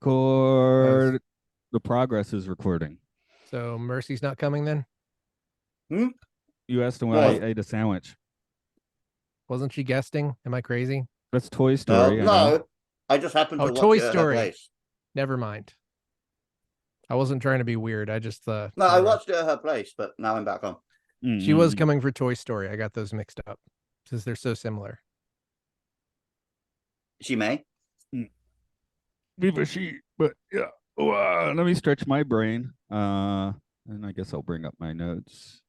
Record. The progress is recording. So Mercy's not coming then? You asked him why I ate a sandwich. Wasn't she guesting? Am I crazy? That's Toy Story. No, I just happened to watch Toy it at her Story. place. Never mind. I wasn't trying to be weird. I just No, I watched it at her place, but now I'm back home. She was coming for Toy Story. I got those mixed up because they're so similar. She may. Viva she, but yeah. Let me stretch my brain. And I guess I'll bring up my notes.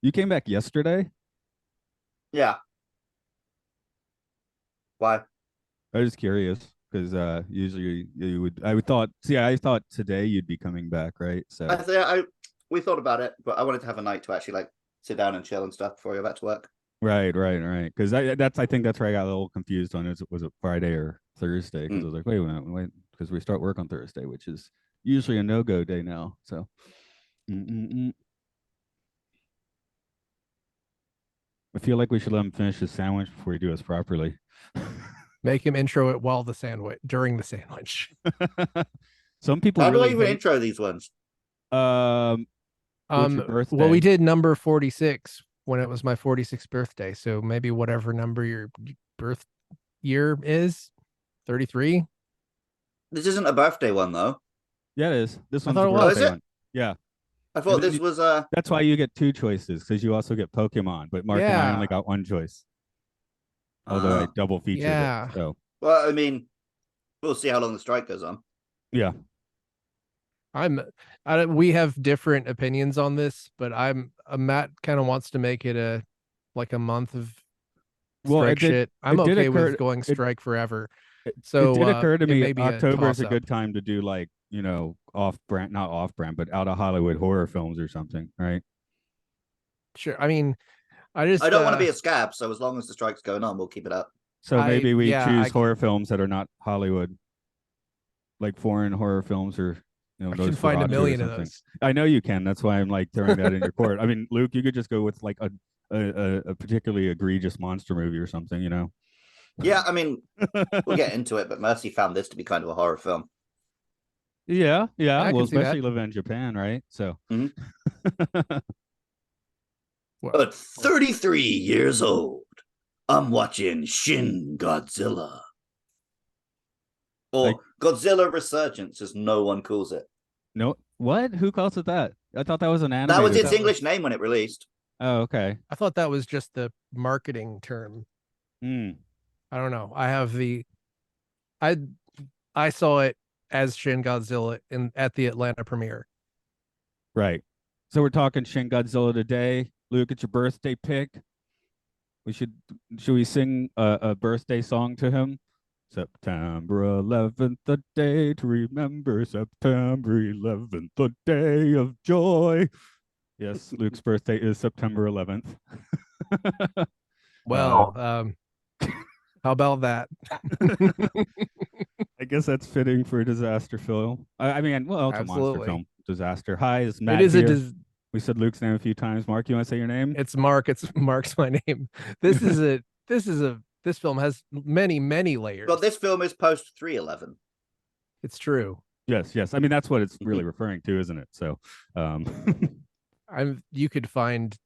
You came back yesterday? Yeah. Why? I was curious because usually you would. I thought today you'd be coming back, right? So we thought about it, but I wanted to have a night to actually like sit down and chill and stuff before I go back to work. Right. Because I think that's where I got a little confused on. Was it Friday or Thursday? Because I was like, wait, because we start work on Thursday, which is usually a no-go day now. So, I feel like we should let him finish his sandwich before he do us properly. Make him intro it during the sandwich. Some people. How do I even intro these ones? Well, we did number 46 when it was my 46th birthday. So maybe whatever number your birth year is, 33. This isn't a birthday one though. Yeah, it is. This one's a birthday one. Yeah. I thought this was That's why you get two choices, because you also get Pokemon, but Mark and I only got one choice. Although I double featured it. So well, I mean, we'll see how long the strike goes on. Yeah. We have different opinions on this, but Matt kind of wants to make it a month of strike shit. I'm okay with going strike forever. So it did occur to me October is a good time to do like, not off-brand, but out of Hollywood horror films or something, right? Sure. I mean, I don't want to be a scab, so as long as the strike's going on, we'll keep it up. So maybe we choose horror films that are not Hollywood, like foreign horror films, or I can find a million of those. I know you can. That's why I'm like throwing that in your court. I mean, Luke, you could just go with like a particularly egregious monster movie or something, Yeah, I mean, we'll get into it, but Mercy found this to be kind of a horror film. Yeah. Well, especially living in Japan, right? So. At 33 years old, I'm watching Shin Godzilla. Or Godzilla Resurgence, as no one calls it. No, what? Who calls it that? I thought that was an anime. That was its English name when it released. Oh, okay. I thought that was just the marketing term. I don't know. I saw it as Shin Godzilla at the Atlanta premiere. Right. So we're talking Shin Godzilla today. Luke, it's your birthday pick. Should we sing a birthday song to him? September 11th, the day to remember. September 11th, the day of joy. Yes, Luke's birthday is September 11th. Well, how about that? I guess that's fitting for a disaster film. I mean, well, it's Absolutely. A monster film. Disaster. Hi, it's Matt. It is here. We said Luke's name a few times. Mark, you want to say your name? It's Mark. Mark's my name. This film has many, many layers. Well, this film is post 3/11. It's true. Yes. I mean, that's what it's really referring to, isn't it? So, you could find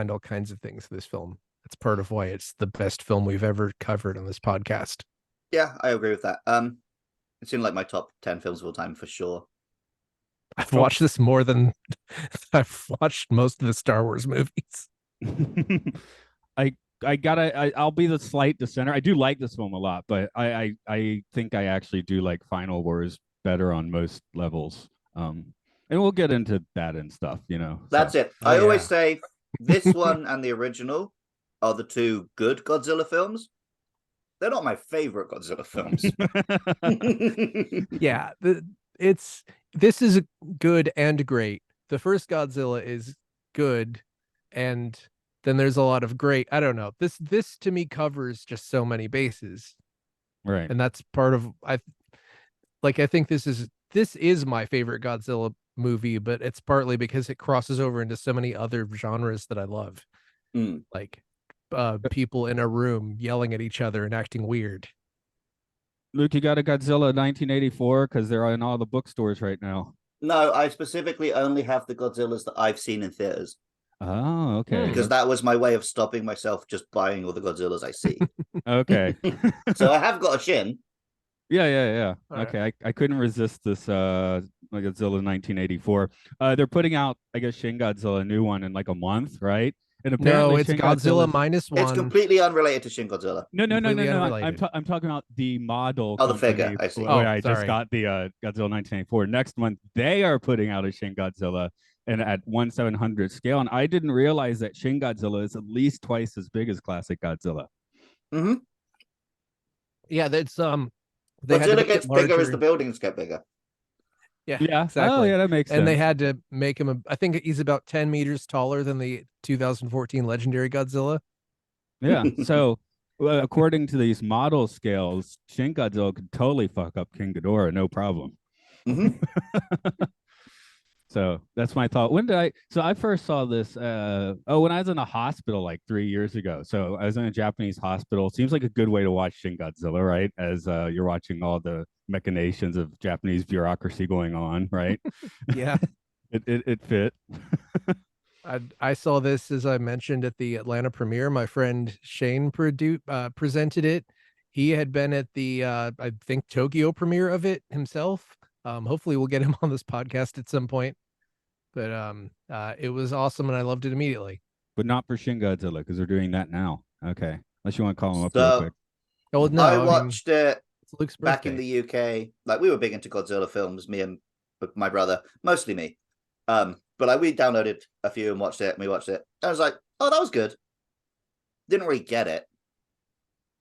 all kinds of things in this film. That's part of why it's the best film we've ever covered on this podcast. Yeah, I agree with that. It's in like my top 10 films of all time for sure. I've watched this more than I've watched most of the Star Wars movies. I'll be the slight dissenter. I do like this film a lot, but I think I actually do like Final Wars better on most levels. And we'll get into that and stuff, That's it. I always say this one and the original are the two good Godzilla films. They're not my favorite Godzilla films. Yeah, this is good and great. The first Godzilla is good, and then there's a lot of great. I don't know. This to me covers just so many bases, right? And that's part of I think this is my favorite Godzilla movie, but it's partly because it crosses over into so many other genres that I love, like people in a room yelling at each other and acting weird. Luke, you got a Godzilla 1984 because they're in all the bookstores right now. No, I specifically only have the Godzillas that I've seen in theaters. Oh, okay. Because that was my way of stopping myself just buying all the Godzillas I see. Okay. So I have got a Shin. Yeah. All Okay, right. I couldn't resist this Godzilla 1984. They're putting out, I guess, Shin Godzilla, a new one in like a month, right? And No, apparently it's Shin Godzilla Godzilla's minus It's one. completely unrelated to Shin Godzilla. no. Completely I'm unrelated. I'm talking about the model Oh, the company figure. I see. where Oh, I just sorry. got the Godzilla 1984. Next month they are putting out a Shin Godzilla and at 1/700 scale, and I didn't realize that Shin Godzilla is at least twice as big as classic Godzilla. Mm-hmm. Yeah, that's they had to Godzilla make gets it bigger as larger. the buildings get bigger. Yeah, Yeah. exactly. Oh, yeah, that makes sense. And they had to make him I think he's about 10 meters taller than the 2014 legendary Godzilla. Yeah. So, according to these model scales, Shin Godzilla could totally fuck up King Ghidorah, no problem. Mm-hmm. So that's my thought. When did I? So I first saw this. When I was in a hospital like 3 years ago. So I was in a Japanese hospital. Seems like a good way to watch Shin Godzilla, right? As you're watching all the machinations of Japanese bureaucracy going on, right? Yeah. It fit. I saw this, as I mentioned, at the Atlanta premiere. My friend Shane presented it. He had been at the I think Tokyo premiere of it himself. Hopefully we'll get him on this podcast at some point. But it was awesome and I loved it immediately. But not for Shin Godzilla because they're doing that now. Okay, unless you want to call him up real So quick. Oh no, I mean, watched it it's Luke's back in birthday. the UK. Like we were big into Godzilla films, me and my brother, mostly me. But like we downloaded a few and watched it, and we watched it. I was like, oh, that was good. Didn't really get it.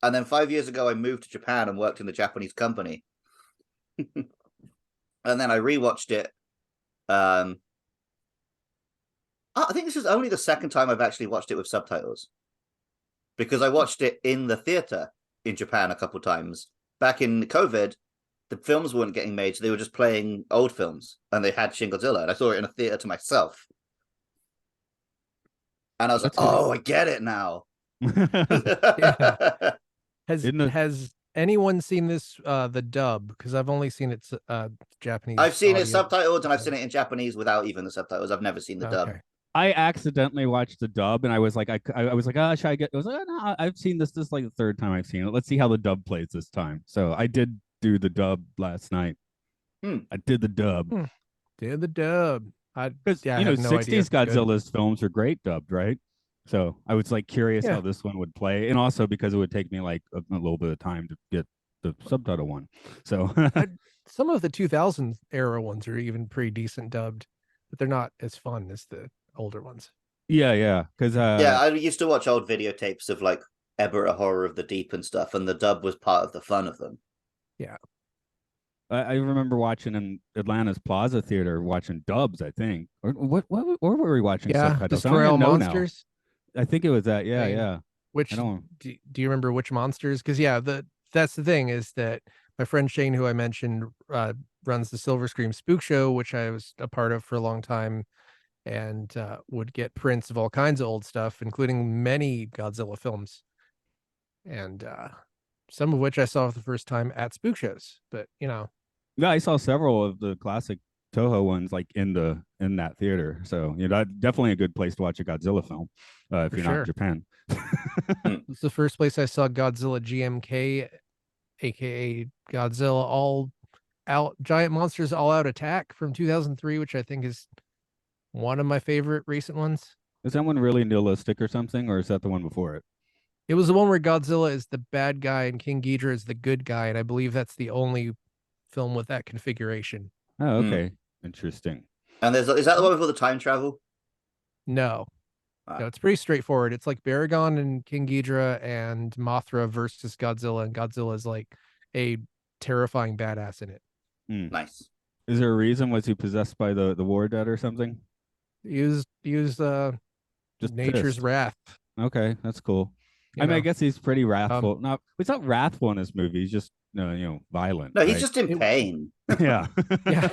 And then 5 years ago, I moved to Japan and worked in the Japanese company. And then I rewatched it. I think this is only the second time I've actually watched it with subtitles. Because I watched it in the theater in Japan a couple times. Back in COVID, the films weren't getting made, so they were just playing old films, and they had Shin Godzilla, and I saw it in a theater to myself. And I was like, oh, I get it now. Yeah. Has anyone seen this the dub? Because I've only seen it Japanese. I've seen audio. it subtitled, and I've seen it in Japanese without even the subtitles. I've never seen the dub. I accidentally watched the dub, and I was like, I was like, oh, should I get? I was like, oh, no, I've seen this. This is like the third time I've seen it. Let's see how the dub plays this time. So I did do the dub last night. I did the dub. Did the dub. Because yeah, 60s Godzilla's films are great dubbed, right? So I was like curious how this one would play, and also because it would take me like a little bit of time to get the subtitle one. So some of the 2000s era ones are even pretty decent dubbed, but they're not as fun as the older ones. Yeah. Because I used to watch old videotapes of like Ebera Horror of the Deep and stuff, and the dub was part of the fun of them. Yeah. I remember watching in Atlanta's Plaza Theater, watching dubs. I think, or what were we watching? Subtitles? Destroy All Monsters. I think it was that. Yeah. Which do you remember which monsters? Because that's the thing is that my friend Shane, who I mentioned, runs the Silver Scream Spook Show, which I was a part of for a long time, and would get prints of all kinds of old stuff, including many Godzilla films, and some of which I saw for the first time at spook shows. But yeah, I saw several of the classic Toho ones like in that theater. So definitely a good place to watch a Godzilla film if you're not in Japan. It's the first place I saw Godzilla GMK, aka Godzilla All Out Giant Monsters All Out Attack from 2003, which I think is one of my favorite recent ones. Is that one really nihilistic or something, or is that the one before it? It was the one where Godzilla is the bad guy and King Ghidorah is the good guy, and I believe that's the only film with that configuration. Oh, okay. Interesting. And is that the one before the time travel? No. No, it's pretty straightforward. It's like Baragon and King Ghidorah and Mothra versus Godzilla, and Godzilla is like a terrifying badass in it. Nice. Is there a reason? Was he possessed by the war dead or something? He was just nature's wrath. Okay, that's cool. I mean, I guess he's pretty wrathful. He's not wrathful in this movie. He's just violent. No, he's just in pain. Yeah.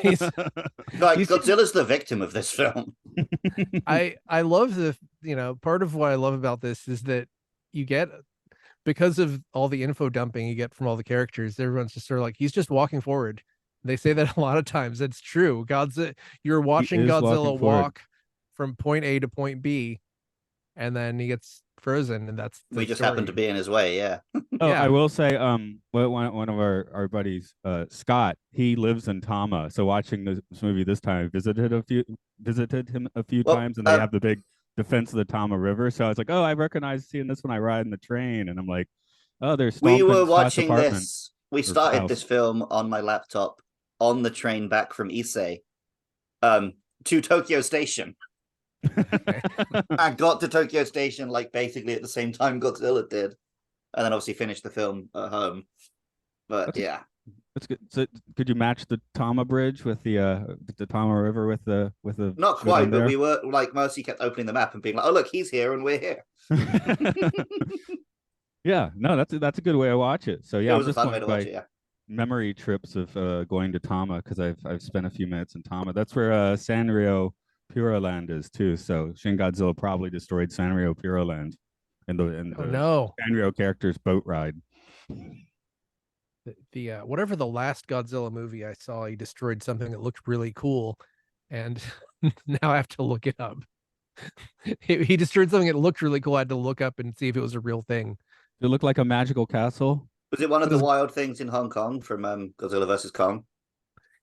He's Godzilla's the victim of this film. I love part of what I love about this is that you get because of all the info dumping you get from all the characters, everyone's just sort of like, he's just walking forward. They say that a lot of times. It's true. You're watching is Godzilla walking forward. walk from point A to point B, and then he gets frozen, and that's the We just story. happened to be in his way, yeah. Oh, Yeah. I will say, one of our buddies, Scott, he lives in Tama. So watching this movie this time, I visited him a few Well, times, and they have the big defense of the Tama River. So I was like, oh, I recognize seeing this when I ride in the train, and I'm like, oh, there's we were Scott's watching apartment. this. We started this film on my laptop on the train back from Issei to Tokyo Station. I got to Tokyo Station like basically at the same time Godzilla did, and then obviously finished the film at home. But yeah, that's good. So could you match the Tama Bridge with the Tama River with the not quite, but we were like Mercy kept opening the map and being like, "Oh look, he's here and we're here." Yeah, no, that's a good way to watch it. So yeah, it was I'm a just fun way to watch it. Yeah, memory trips of going to Tama because I've spent a few minutes in Tama. That's where Sanrio Pura Land is too. So Shin Godzilla probably destroyed Sanrio Pura Land in the Sanrio character's boat ride. The whatever the last Godzilla movie I saw, he destroyed something that looked really cool, and now I have to look it up. He destroyed something that looked really cool. I had to look up and see if it was a real thing. Did it look like a magical castle? Was it one of the wild things in Hong Kong from Godzilla vs. Kong?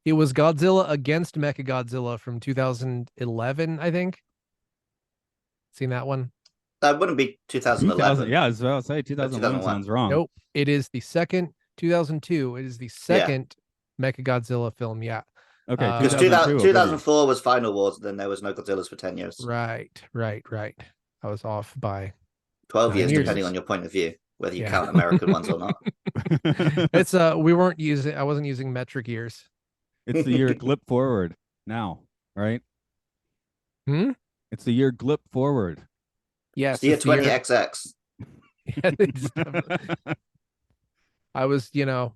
It was Godzilla against Mechagodzilla from 2011, I think. Seen that one? That wouldn't be 2011. Yeah, I was about to say 2001 sounds wrong. Nope. It is the second 2002. It is the second Mechagodzilla film. Yeah. Okay. Because 2004 was Final Wars, then there was no Godzillas for 10 years. Right. I was off by 12 years, depending on your point of view, whether you count American ones or not. It's I wasn't using metric years. It's the year glip forward now, right? It's the year glip forward. Yes. It's the year 20XX. I was, should have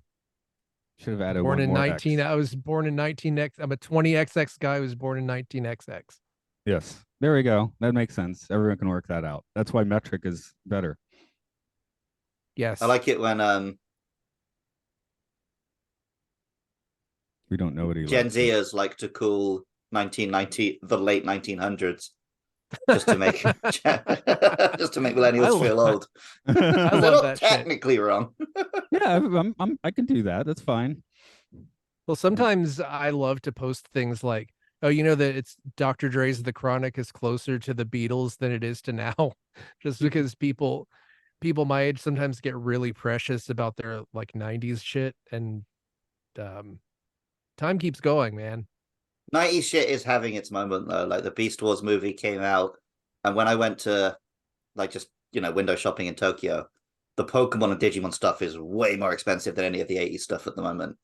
added born one in more 19. X. I was born in 19X. I'm a 20XX guy who was born in 19XX. Yes. There we go. That makes sense. Everyone can work that out. That's why metric is better. Yes. I like it when we don't know what he Gen Zers like to call 1990 the late 1900s just to make millennials feel old. They're not technically wrong. Yeah, I can do that. That's fine. Well, sometimes I love to post things like, oh, that it's Dr. Dre's The Chronic is closer to the Beatles than it is to now, just because people my age sometimes get really precious about their like 90s shit, and time keeps going, man. 90s shit is having its moment though. Like the Beast Wars movie came out, and when I went to like just window shopping in Tokyo, the Pokemon and Digimon stuff is way more expensive than any of the 80s stuff at the moment.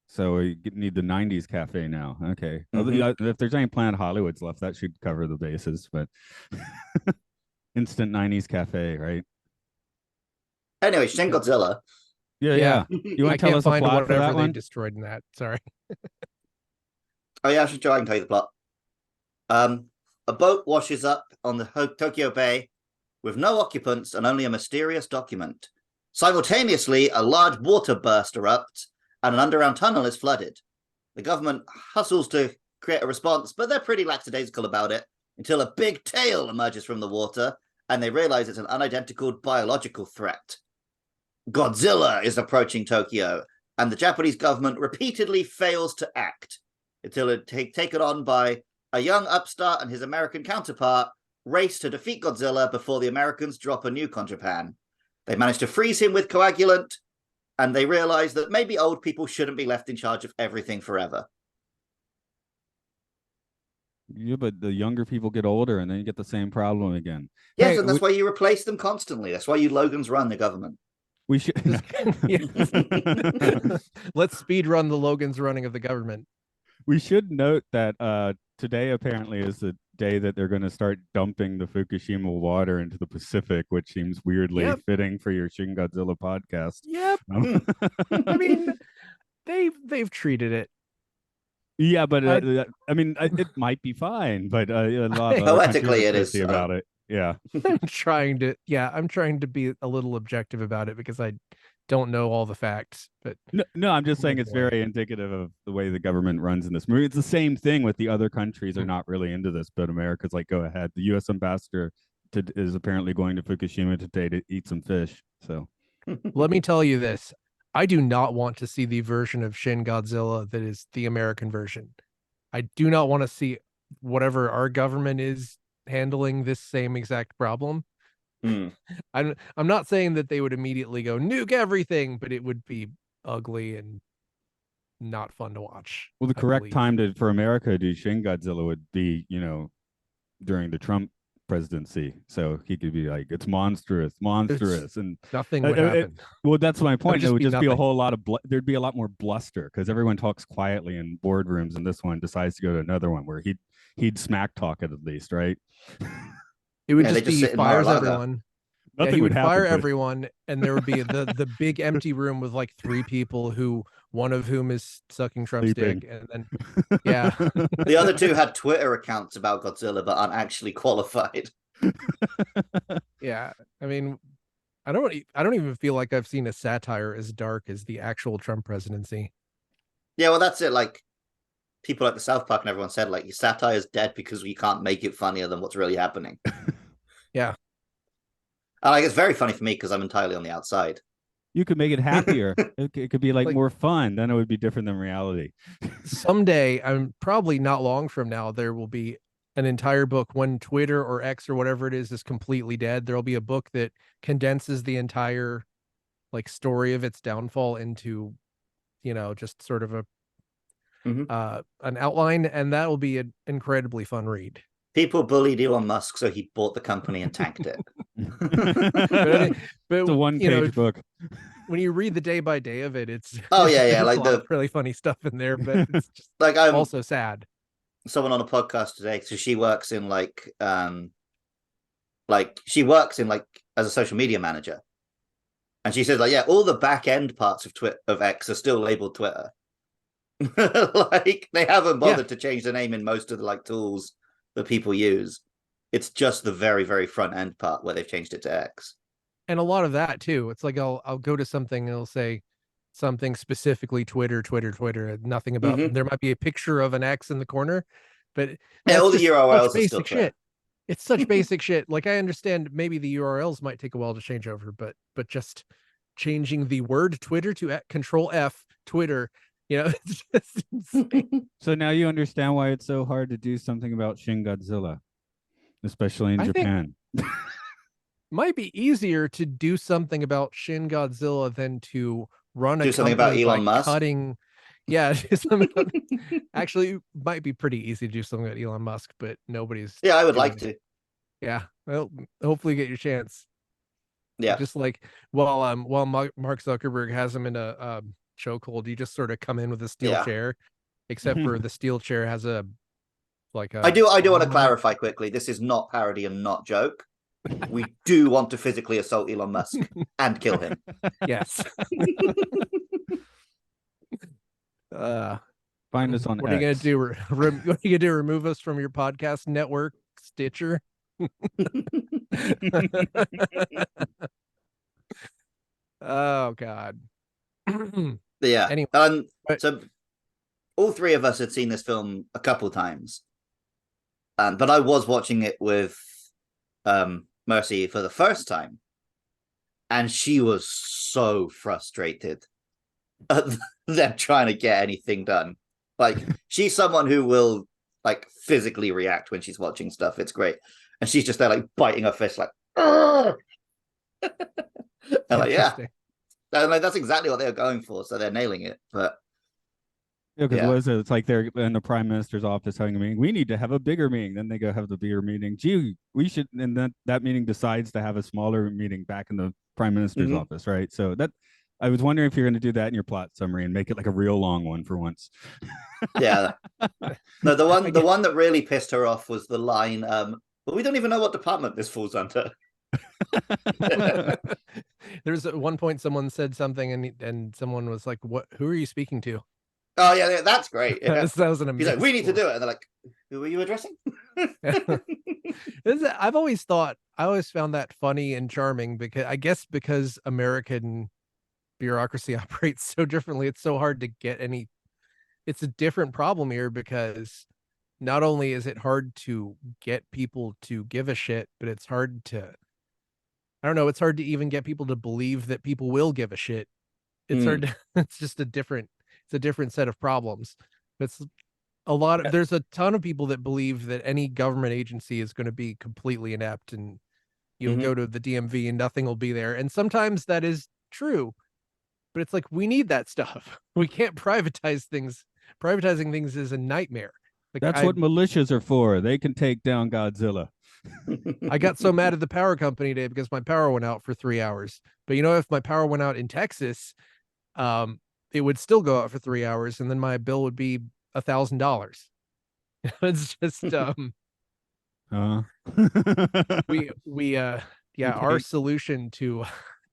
So we need the 90s cafe now. Okay. If there's any Planet Hollywoods left, that should cover the bases, but instant 90s cafe, right? Anyway, Shin Godzilla. Yeah. You want to tell us the plot for that one? They destroyed in that. Sorry. Oh yeah, I should try and tell you the plot. A boat washes up on the Tokyo Bay with no occupants and only a mysterious document. Simultaneously, a large water burst erupts and an underground tunnel is flooded. The government hustles to create a response, but they're pretty lackadaisical about it until a big tail emerges from the water and they realize it's an unidentified biological threat. Godzilla is approaching Tokyo, and the Japanese government repeatedly fails to act until it's taken on by a young upstart and his American counterpart race to defeat Godzilla before the Americans drop a nuke on Japan. They manage to freeze him with coagulant, and they realize that maybe old people shouldn't be left in charge of everything forever. Yeah, but the younger people get older, and then you get the same problem again. Yes, and that's why you replace them constantly. That's why you Logans run the government. We should. Let's speed run the Logan's running of the government. We should note that today apparently is the day that they're going to start dumping the Fukushima water into the Pacific, which seems weirdly fitting for your Shin Godzilla podcast. Yep. I mean, they've treated it. Yeah, but I mean, it might be fine, but a lot of poetically it is about it. Yeah. I'm trying to be a little objective about it because I don't know all the facts, but No, I'm just saying oh it's boy. very indicative of the way the government runs in this movie. It's the same thing with the other countries are not really into this, but America's like, go ahead. The U.S. ambassador is apparently going to Fukushima today to eat some fish. So Let me tell you this. I do not want to see the version of Shin Godzilla that is the American version. I do not want to see whatever our government is handling this same exact problem. I'm not saying that they would immediately go nuke everything, but it would be ugly and not fun to watch. well, the I correct believe. time for America to do Shin Godzilla would be, during the Trump presidency. So he could be like, it's monstrous, and Nothing would it- happen. well, that's my point. just It would be just be a nothing. whole lot of there'd be a lot more bluster because everyone talks quietly in boardrooms, and this one decides to go to another one where he'd smack talk it at least, right? It would Yeah, they just just be sit in fires Mar-a-Lago. everyone. Yeah, Nothing he would would happen. fire But everyone, and there would be the big empty room with like 3 people who one of whom is sucking Trump's sleeping. dick, and then yeah. The other two had Twitter accounts about Godzilla, but aren't actually qualified. Yeah, I mean, I don't even feel like I've seen a satire as dark as the actual Trump presidency. Yeah, well, that's it. Like people like the South Park and everyone said, like your satire is dead because we can't make it funnier than what's really happening. Yeah. And like it's very funny for me because I'm entirely on the outside. You could make it happier. It could be like Like- more fun. Then it would be different than reality. Someday, I'm probably not long from now, there will be an entire book when Twitter or X or whatever it is completely dead. There'll be a book that condenses the entire like story of its downfall into, just sort of an outline, and that will be an incredibly fun read. People bullied Elon Musk, so he bought the company and tanked it. But It's a one-page book. When you read the day by day of it, it's Oh yeah, there's like a lot of really funny stuff in there, but it's just like I'm also sad. someone on a podcast today, so she works in she works in like as a social media manager, and she says like, yeah, all the back end parts of X are still labeled Twitter. Like they haven't bothered to change the name in most of the like tools that people use. It's just the very, very front end part where they've changed it to X. And a lot of that too. It's like I'll go to something and it'll say something specifically Twitter, and nothing about there might be a picture of an X in the corner, but yeah, all the URLs are still basic Twitter. shit. It's such basic shit. Like I understand maybe the URLs might take a while to change over, but just changing the word Twitter to Control F Twitter, it's just insane. So now you understand why it's so hard to do something about Shin Godzilla, especially in Japan. Might be easier to do something about Shin Godzilla than to do something about Elon Musk. Actually, might be pretty easy to do something about Elon Musk, but nobody's. Yeah, I would like to. Yeah, well, hopefully get your chance. Yeah, just like while Mark Zuckerberg has him in a chokehold, you just sort of come in with a steel chair, except for the steel chair has a I do want to clarify quickly. This is not parody and not joke. We do want to physically assault Elon Musk and kill him. Yes. Find us on What are you gonna do? What are you gonna do? Remove us from your podcast network, Stitcher? Oh God. Yeah. Anyway, so all three of us had seen this film a couple times, but I was watching it with Mercy for the first time, and she was so frustrated at them trying to get anything done. Like she's someone who will like physically react when she's watching stuff. It's great, and she's just there like biting her fist, like. And like, yeah, and like that's exactly what they're going for, so they're nailing it. But yeah, because it's like they're in the prime minister's office having a meeting. We need to have a bigger meeting. Then they go have the bigger meeting. Gee, we should. And then that meeting decides to have a smaller meeting back in the prime minister's office, right? So that I was wondering if you're going to do that in your plot summary and make it like a real long one for once. Yeah, no, the one that really pissed her off was the line. But we don't even know what department this falls under. There's at one point someone said something and someone was like, "What? Who are you speaking to?" Oh yeah, that's great. Yeah. That was an amazing. He's like, "We need to do it," and they're like, "Who are you addressing?" I've always thought, I always found that funny and charming because I guess because American bureaucracy operates so differently, it's so hard to get any. It's a different problem here because not only is it hard to get people to give a shit, but it's hard to, I don't know, it's hard to even get people to believe that people will give a shit. It's hard to, it's just a different set of problems. It's there's a ton of people that believe that any government agency is going to be completely inept and you'll go to the DMV and nothing will be there. And sometimes that is true, but it's like, we need that stuff. We can't privatize things. Privatizing things is a nightmare. Like, That's what militias are for. They can take down Godzilla. I got so mad at the power company today because my power went out for 3 hours. But if my power went out in Texas, it would still go out for 3 hours, and then my bill would be $1,000. It's just our solution to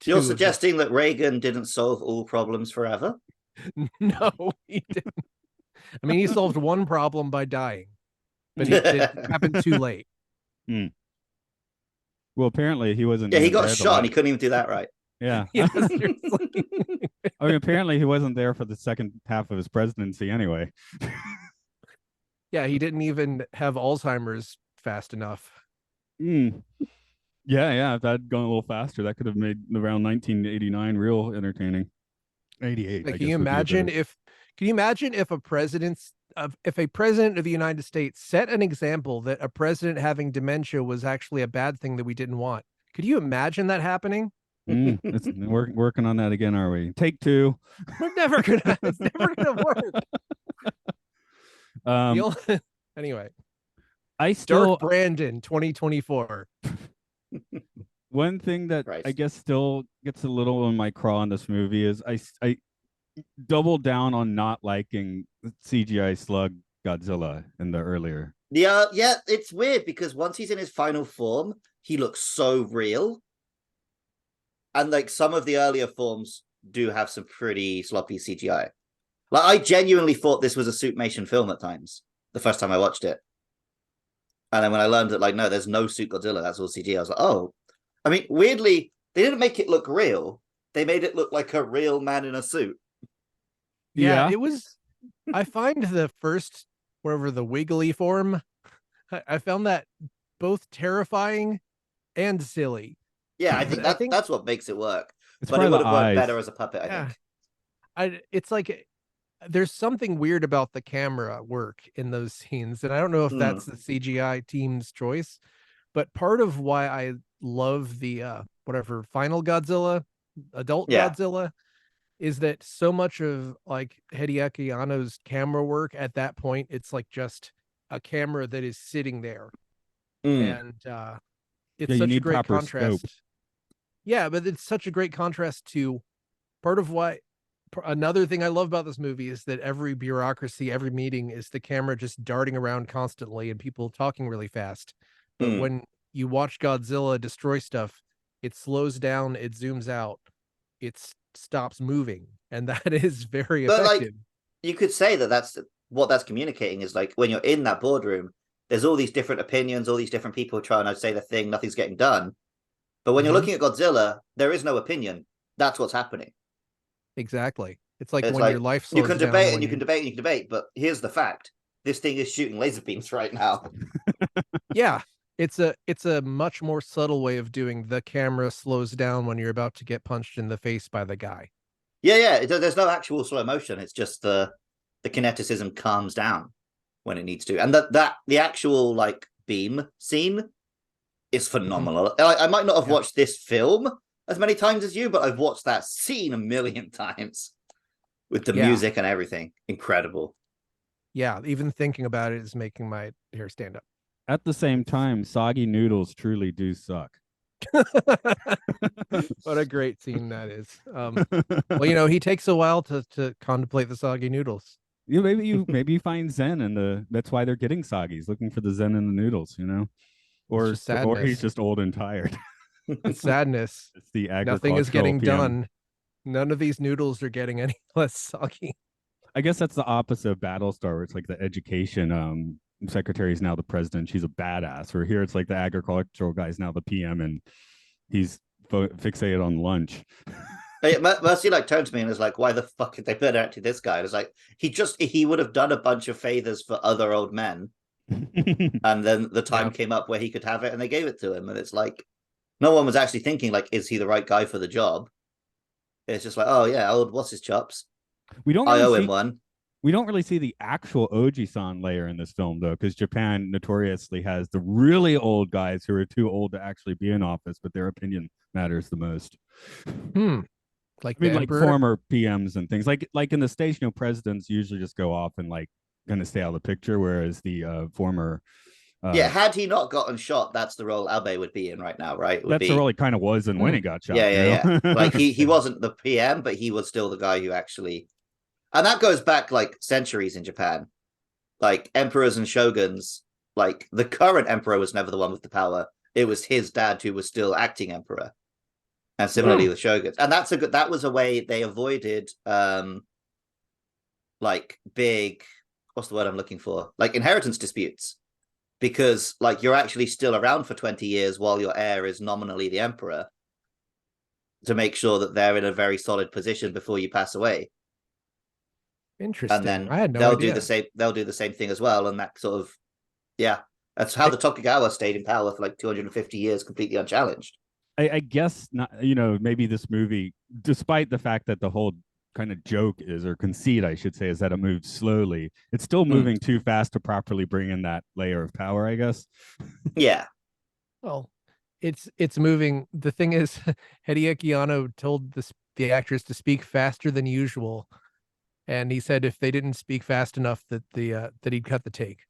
You're suggesting that Reagan didn't solve all problems forever? No, he didn't. I mean, he solved one problem by dying, but it happened too late. Well, apparently he wasn't. Yeah, he got shot and he couldn't even do that right. Yeah. Yeah, seriously. I mean, apparently he wasn't there for the second half of his presidency anyway. Yeah, he didn't even have Alzheimer's fast enough. Yeah, if that had gone a little faster, that could have made around 1989 real entertaining. 88. Like, can you imagine if a president of the United States set an example that a president having dementia was actually a bad thing that we didn't want? Could you imagine that happening? We're working on that again, are we? Take two. It's never gonna work. Anyway, Dark Brandon 2024. One thing that I guess still gets a little on my craw in this movie is I double down on not liking CGI slug Godzilla in the earlier. Yeah, it's weird because once he's in his final form, he looks so real. And like some of the earlier forms do have some pretty sloppy CGI. Like, I genuinely thought this was a Suitmation film at times, the first time I watched it. And then when I learned that, like, no, there's no Suit Godzilla, that's all CGI, I was like, oh. I mean, weirdly, they didn't make it look real. They made it look like a real man in a suit. Yeah. It was, I find the first, the wiggly form, I found that both terrifying and silly. Yeah, I think that's what makes it work. But it would have worked better as a puppet, I think. It's like there's something weird about the camera work in those scenes, and I don't know if that's the CGI team's choice, but part of why I love the final Godzilla, adult Godzilla, is that so much of like Hideaki Anno's camera work at that point, it's like just a camera that is sitting there, and it's such a great contrast. Scope. Yeah, but it's such a great contrast to part of why. Another thing I love about this movie is that every bureaucracy, every meeting is the camera just darting around constantly and people talking really fast. But when you watch Godzilla destroy stuff, it slows down, it zooms out, it stops moving, and that is very effective. Like, you could say that's what that's communicating is like when you're in that boardroom, there's all these different opinions, all these different people trying to say the thing, nothing's getting done. But when you're looking at Godzilla, there is no opinion. That's what's happening. Exactly. It's like when your life slows down. You can debate and you can debate and you can debate, but here's the fact. This thing is shooting laser beams right now. Yeah. It's a much more subtle way of doing the camera slows down when you're about to get punched in the face by the guy. Yeah. There's no actual slow motion. It's just the kineticism calms down when it needs to. And the actual like beam scene is phenomenal. I might not have watched this film as many times as you, but I've watched that scene a million times with the music and everything. Incredible. Yeah, even thinking about it is making my hair stand up. At the same time, soggy noodles truly do suck. What a great scene that is. Well, he takes a while to contemplate the soggy noodles. Maybe you find zen in that's why they're getting soggy. He's looking for the zen in the noodles, or he's just old and tired. It's sadness. It's the nothing is getting done. None of these noodles are getting any less soggy. I guess that's the opposite of Battlestar, where it's like the education secretary is now the president. She's a badass. Or here it's like the agricultural guy's now the PM, and he's fixated on lunch. Mercy like turned to me and was like, "Why the fuck did they put out to this guy?" And it's like he would have done a bunch of favors for other old men, and then the time came up where he could have it, and they gave it to him. And it's like no one was actually thinking like, is he the right guy for the job? It's just like, oh yeah, old what's his chops? We don't. I owe him one. We don't really see the actual Oji-san layer in this film, though, because Japan notoriously has the really old guys who are too old to actually be in office, but their opinion matters the most. Like, I mean, like former PMs and things. Like in the States, you know, presidents usually just go off and like kind of stay out of the picture, whereas the former. Had he not gotten shot, that's the role Abe would be in right now, right? That's the role he kind of was in when he got shot. Yeah. Like he wasn't the PM, but he was still the guy who actually. And that goes back like centuries in Japan. Like emperors and shoguns, like the current emperor was never the one with the power. It was his dad who was still acting emperor. And similarly with shoguns. And that was a way they avoided like big, what's the word I'm looking for? Like inheritance disputes. Because like you're actually still around for 20 years while your heir is nominally the emperor, to make sure that they're in a very solid position before you pass away. Interesting. And then I had no they'll idea. do the same. They'll do the same thing as well. And that sort of, that's how the Tokugawa stayed in power for like 250 years, completely unchallenged. I guess not. You know, maybe this movie, despite the fact that the whole kind of joke is, or conceit, I should say, is that it moves slowly, it's still moving too fast to properly bring in that layer of power, I guess. Yeah. Well, it's moving. The thing is, Hideaki Anno told the actors to speak faster than usual. And he said if they didn't speak fast enough, that that he'd cut the take.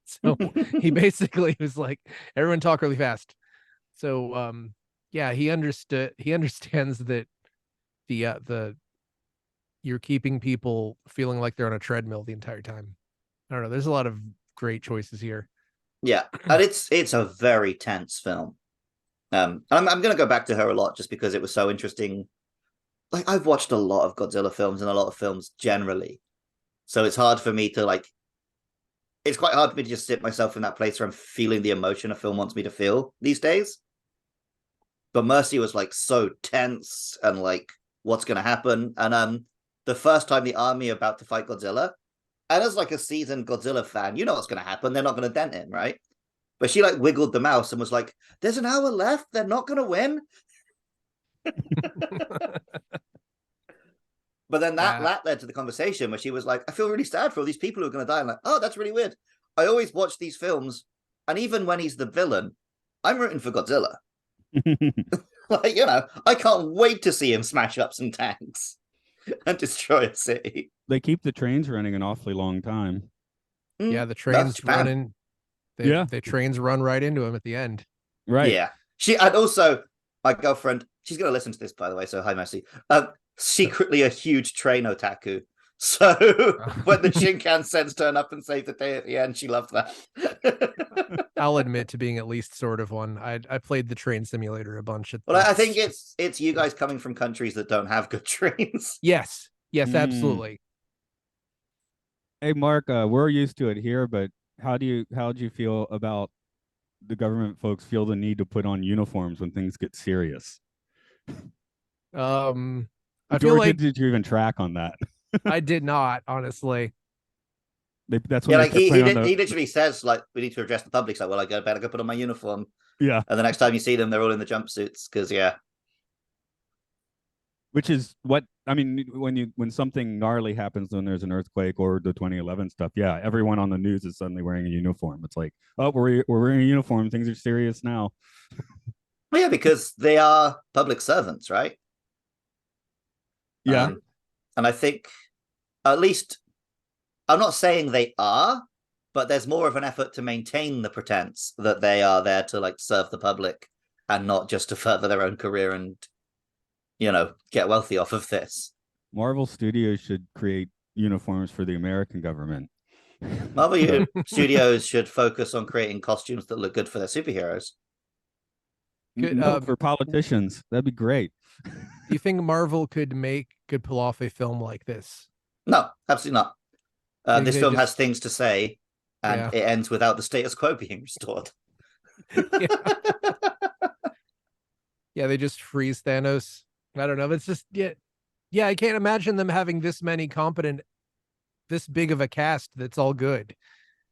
So he basically was like, everyone talk really fast. So yeah, he understands that the you're keeping people feeling like they're on a treadmill the entire time. I don't know. There's a lot of great choices here. Yeah, and it's a very tense film. I'm gonna go back to her a lot just because it was so interesting. Like I've watched a lot of Godzilla films and a lot of films generally, so it's hard for me to like. It's quite hard for me to just sit myself in that place where I'm feeling the emotion a film wants me to feel these days. But Mercy was like so tense and like what's gonna happen. And the first time the army are about to fight Godzilla, and as like a seasoned Godzilla fan, you know what's gonna happen. They're not gonna dent him, right? But she like wiggled the mouse and was like, "There's an hour left. They're not gonna win." But then that led to the conversation where she was like, I feel really sad for all these people who are going to die. I'm like, oh, that's really weird. I always watch these films, and even when he's the villain, I'm rooting for Godzilla. Like, you know, I can't wait to see him smash up some tanks and destroy a city. They keep the trains running an awfully long time. Yeah, the trains running. The trains run right into him at the end. Right. Yeah. And also, my girlfriend, she's going to listen to this, by the way, so hi, Mercy. Secretly a huge train otaku. So when the Shinkansens turn up and save the day at the end, she loved that. I'll admit to being at least sort of one. I played the train simulator a bunch. Well, I think it's you guys coming from countries that don't have good trains. Yes, absolutely. Hey, Mark, we're used to it here, but how do you feel about the government folks feel the need to put on uniforms when things get serious? I feel like did you even track on that? I did not, honestly. That's what he literally says like we need to address the public. So well, I better go put on my uniform. Yeah, and the next time you see them, they're all in the jumpsuits because which is what I mean when something gnarly happens, when there's an earthquake or the 2011 stuff. Yeah, everyone on the news is suddenly wearing a uniform. It's like, oh, we're wearing a uniform. Things are serious now. Well, yeah, because they are public servants, right? Yeah. And I think, at least, I'm not saying they are, but there's more of an effort to maintain the pretense that they are there to like serve the public and not just to further their own career and, you know, get wealthy off of this. Marvel Studios should create uniforms for the American government. Marvel Studios should focus on creating costumes that look good for their superheroes. Good, for politicians, that'd be great. Do you think Marvel could pull off a film like this? No, absolutely not. This film has things to say, and Yeah. it ends without the status quo being restored. Yeah. Yeah, they just freeze Thanos. I don't know. It's just yeah. I can't imagine them having this many competent, this big of a cast that's all good.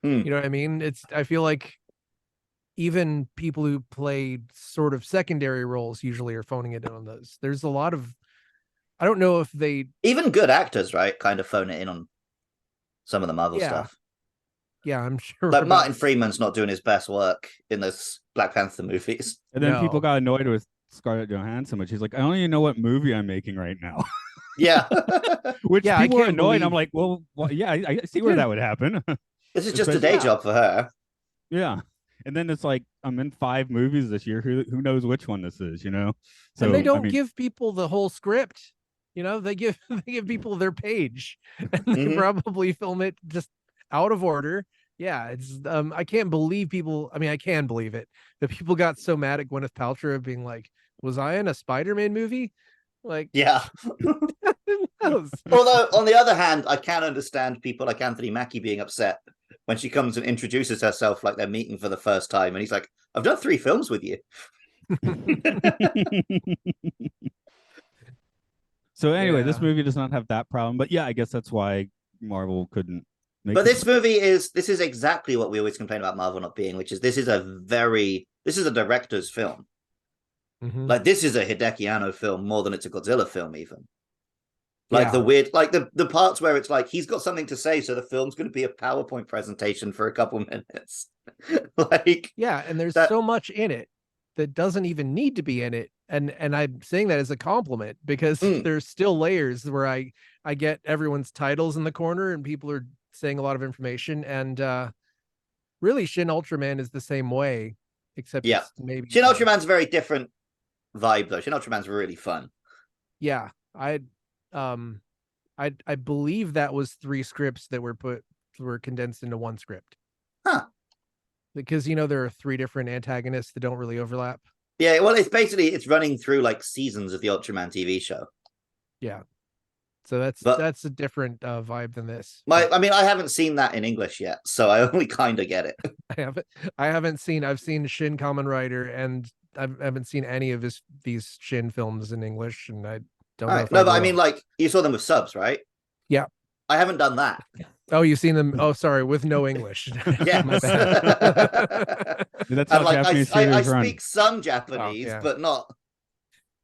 Hmm. You know what I mean? I feel like even people who play sort of secondary roles usually are phoning it in on those. There's a lot of, I don't know if they, Even good actors, right, kind of phone it in on some of the Marvel Yeah. stuff. yeah, I'm sure. Like about- Martin Freeman's not doing his best work in those Black Panther movies. And then No. people got annoyed with Scarlett Johansson, but she's like, I don't even know what movie I'm making right now. Yeah. Which Yeah, I people were can't annoyed. I'm believe- like, well, yeah, I see where that would happen. This is just a But- day yeah. job for her. Yeah. And then it's like, I'm in 5 movies this year. Who knows which one this is, you know? So and they don't I mean, give people the whole script. You know, they give people their page, and they Mhm. probably film it just out of order. Yeah, it's I can't believe people. I mean, I can believe it that people got so mad at Gwyneth Paltrow being like, "Was I in a Spider-Man movie?" Like, Yeah. no. Although, on the other hand, I can understand people like Anthony Mackie being upset when she comes and introduces herself like they're meeting for the first time. And he's like, I've done 3 films with you. so anyway, this Yeah. movie does not have that problem. But yeah, I guess that's why Marvel couldn't make But it. this movie is exactly what we always complain about Marvel not being, which is this is a director's film. Mhm. Like, this is a Hideki Anno film more than it's a Godzilla film, even. Like, Yeah. the weird, like the parts where it's like he's got something to say, so the film's going to be a PowerPoint presentation for a couple minutes. Like, Yeah, and there's that- so much in it that doesn't even need to be in it. And I'm saying that as a compliment because there's still layers where I get everyone's titles in the corner and people are saying a lot of information. And really, Shin Ultraman is the same way, except Yeah. it's maybe Shin Ultraman's a very different vibe, though. Shin Ultraman's really fun. Yeah, I believe that was 3 scripts that were condensed into 1 script. Huh. Because there are 3 different antagonists that don't really overlap. Yeah, well, it's running through like seasons of the Ultraman TV show. Yeah. So that's a different vibe than this. I mean, I haven't seen that in English yet, so I only kind of get it. I've seen Shin Kamen Rider, and I haven't seen any of these Shin films in English, and I don't know. Right. If No, I but I will. mean, like, you saw them with subs, right? Yeah. I haven't done that. Oh, you've seen them? Oh, sorry, with no English. Yes. My bad. That's And how like, Japanese I series run. speak some Japanese, yeah. but not.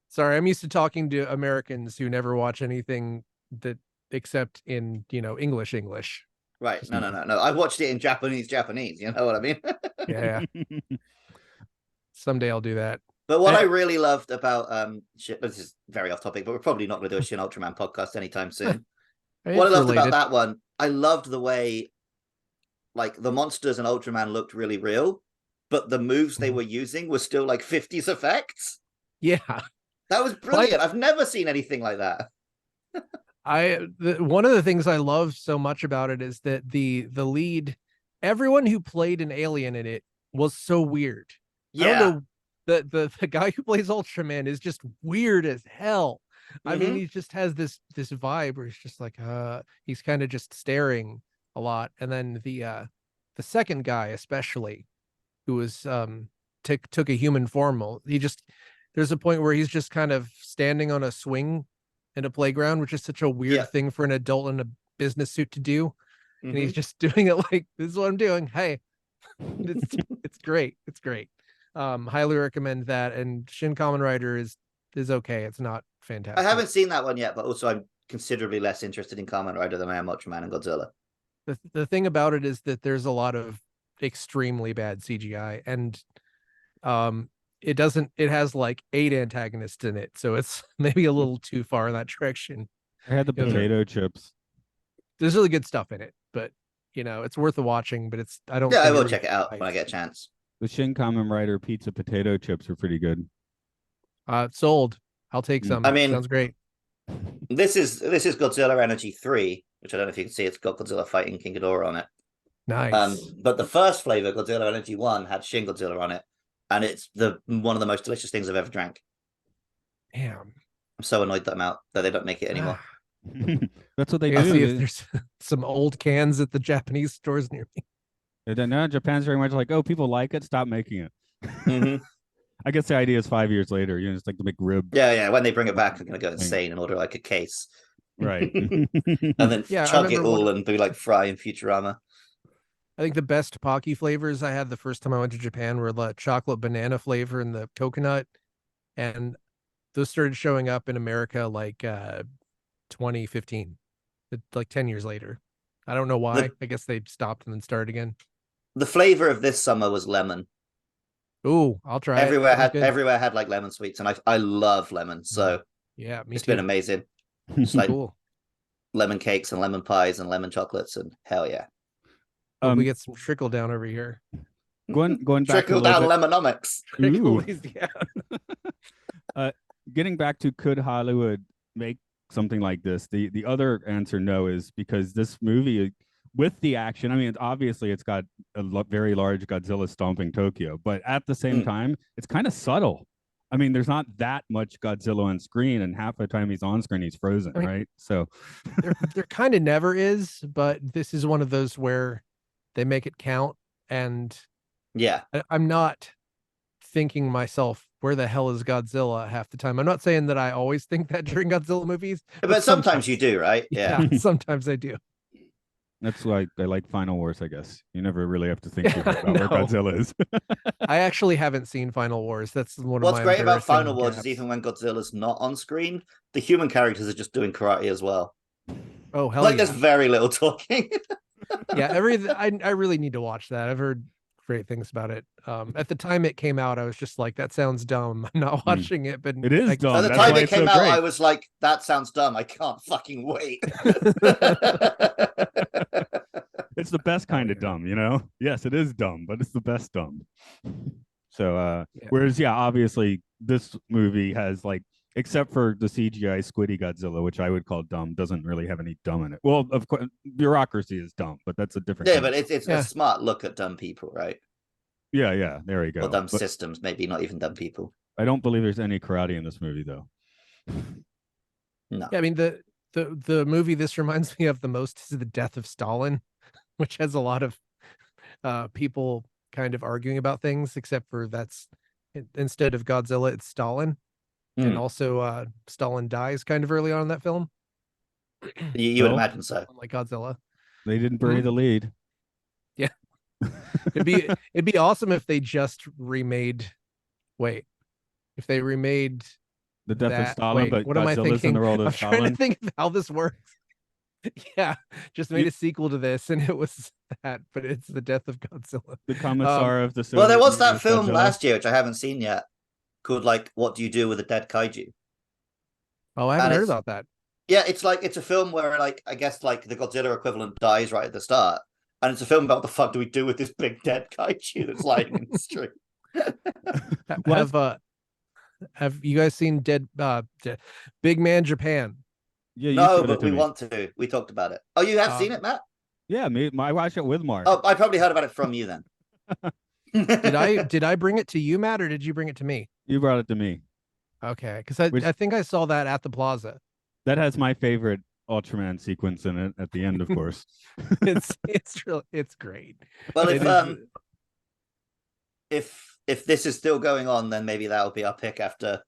Sorry, I'm used to talking to Americans who never watch anything that except in English. Right. No. I watched it in Japanese. You know what I mean? Yeah. Someday I'll do that. But what I really loved about this is very off topic, but we're probably not going to do a Shin Ultraman podcast anytime soon. What I loved about that one, I loved the way like the monsters and Ultraman looked really real, but the moves they were using were still like 50s effects. Yeah. That was brilliant. I've never seen anything like that. One of the things I love so much about it is that the lead, everyone who played an alien in it was so weird. Yeah. I don't know, the guy who plays Ultraman is just weird as hell. I mean, he just has this vibe where he's just like he's kind of just staring a lot. And then the second guy especially, who was took a human form, there's a point where he's just kind of standing on a swing in a playground, which is such a weird thing for an adult in a business suit to do. And he's just doing it like, this is what I'm doing. Hey, it's great. It's great. Highly recommend that. And Shin Kamen Rider is okay. It's not fantastic. I haven't seen that one yet, but also I'm considerably less interested in Kamen Rider than I am Ultraman and Godzilla. The thing about it is that there's a lot of extremely bad CGI, and it has like 8 antagonists in it, so it's maybe a little too far in that direction. I had the potato chips. There's really good stuff in it, but it's worth a watching. But I don't. Yeah, think I will really check it out when I get a chance. The Shin Kamen Rider pizza potato chips are pretty good. Sold. I'll take some. I mean, sounds great. This is Godzilla Energy 3, which I don't know if you can see. It's got Godzilla fighting King Ghidorah on it. Nice. But the first flavor, Godzilla Energy 1, had Shin Godzilla on it, and it's one of the most delicious things I've ever drank. Damn. I'm so annoyed that they don't make it anymore. That's what they I'll see do. if there's some old cans at the Japanese stores near me. And then now Japan's very much like, oh, people like it, stop making it. hmm I guess the idea is 5 years later, you know, it's like the McRib. Yeah. When they bring it back, I'm gonna go insane and order like a case, Right. and then Yeah, I chug it remember all and be like Fry in Futurama. I think the best Pocky flavors I had the first time I went to Japan were the chocolate banana flavor and the coconut, and those started showing up in America like 2015, like 10 years later. I don't know why. I guess they stopped and then started again. The flavor of this summer was lemon. Ooh, I'll try Everywhere it. Sounds had good. everywhere had like lemon sweets, and I love lemon, so Yeah, me it's too. been amazing. Just like Cool. lemon cakes and lemon pies and lemon chocolates, and hell yeah, Hope we Um, get some trickle down over here. going back a trickle little down bit. lemonomics. Ooh. Yeah. Getting back to could Hollywood make something like this? The other answer no is because this movie with the action, I mean, obviously it's got a very large Godzilla stomping Tokyo, but at the same time, it's kind of subtle. I mean, there's not that much Godzilla on screen, and half the time he's on screen, he's frozen, I mean, right? So there kind of never is, but this is one of those where they make it count, and Yeah, I'm not thinking myself, where the hell is Godzilla half the time. I'm not saying that I always think that during Godzilla movies, but sometimes you do, right? Yeah, sometimes I do. that's why I like Final Wars, I guess. You never really have to think too hard about No. where Godzilla is. I actually haven't seen Final Wars. That's one of What's my great about embarrassing Final Wars gaps. is even when Godzilla's not on screen, the human characters are just doing karate as well. Oh hell Like yeah. there's very little talking. Yeah, I really need to watch that. I've heard great things about it. At the time it came out, I was just like, that sounds dumb. I'm not watching it, but It is dumb. At the That's time why it it's so came out, great. I was like, that sounds dumb. I can't fucking wait. It's the best kind of yeah. dumb, you know? Yes, it is dumb, but it's the best dumb. So Yeah. whereas obviously this movie has like, except for the CGI squiddy Godzilla, which I would call dumb, doesn't really have any dumb in it. Well, of course bureaucracy is dumb, but that's a different Yeah, kind but it's a smart look at dumb people, right? yeah, there you Or go. dumb But systems, maybe not even dumb people. I don't believe there's any karate in this movie though. No. Yeah, I mean the movie this reminds me of the most is The Death of Stalin, which has a lot of people kind of arguing about things, except for that's instead of Godzilla, it's Stalin. And also Stalin dies kind of early on in that film. You would imagine so. Like Godzilla. They didn't bury the lead. Yeah. it'd be awesome if they just remade if they remade The Death of Stalin, but what am I Godzilla's thinking? in the role of I'm Stalin. trying to think of how this works. Yeah, just made a sequel to this, and it was that, but it's The Death of Godzilla. The Commissar of the Soviet Well, there was Union that film Godzilla. last year, which I haven't seen yet, called like "What Do You Do with a Dead Kaiju?" Oh, I haven't heard about that. Yeah, it's a film where like I guess like the Godzilla equivalent dies right at the start, and it's a film about what the fuck do we do with this big dead kaiju that's lying in the street. Have you guys seen Big Man Japan? Yeah, no, but we want to. We talked about it. Oh, you have seen it, Matt? Yeah, I watched it with Mark. Oh, I probably heard about it from you then. Did I bring it to you, Matt, or did you bring it to me? You brought it to me. Okay, because I think I saw that at the Plaza. That has my favorite Ultraman sequence in it at the end, of course. it's great. Well, if this is still going on, then maybe that'll be our pick after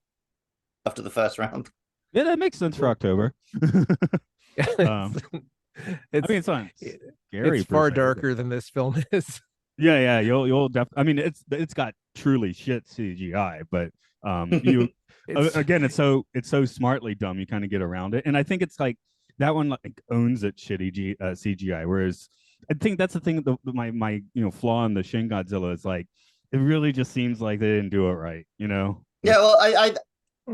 the first round. Yeah, that makes sense for October. I mean, it's not scary. It's far darker than this film is. Yeah, you'll definitely. I mean, it's got truly shit CGI, but again, it's so smartly dumb. You kind of get around it, and I think it's like that one like owns it shitty CGI. Whereas I think that's the thing. My flaw in the Shin Godzilla is like it really just seems like they didn't do it right. You know? Yeah. Well,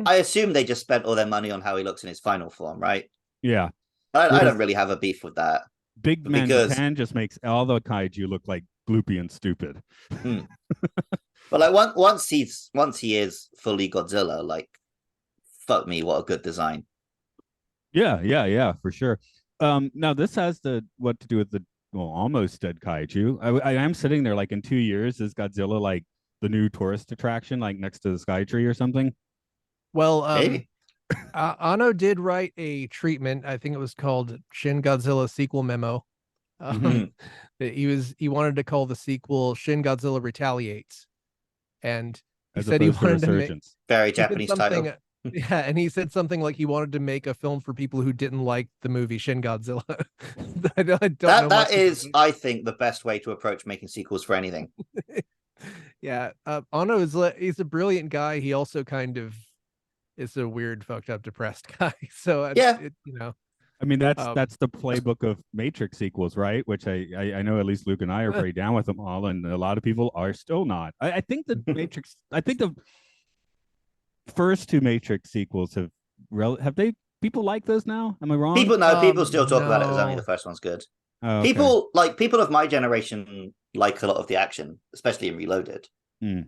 I assume they just spent all their money on how he looks in his final form, right? Yeah. I don't really have a beef with that. Big Man Japan just makes all the kaiju look like gloopy and stupid. But like once he is fully Godzilla, like fuck me, what a good design. Yeah, for sure. Now this has what to do with the almost dead kaiju. I am sitting there like in 2 years is Godzilla like the new tourist attraction, like next to the Sky Tree or something? Well, maybe. Anno did write a treatment. I think it was called Shin Godzilla Sequel Memo, Mhm. That he wanted to call the sequel Shin Godzilla Retaliates, and he As said he opposed to wanted to make Resurgence. Very he said Japanese something. title. Yeah, and he said something like he wanted to make a film for people who didn't like the movie Shin Godzilla. I don't know That much about is, it. I think, the best way to approach making sequels for anything. Yeah, Ono he's a brilliant guy. He also kind of is a weird, fucked up, depressed guy. So Yeah. I mean, um, that's the playbook of Matrix sequels, right? Which I know at least Luke and I are pretty down with them all, and a lot of people are still not. I think the Matrix. I think the first two Matrix sequels have they people like those now? Am I wrong? People still talk about it as only the no, first one's good. Oh, okay. People of my generation like a lot of the action, especially in Reloaded. Hmm.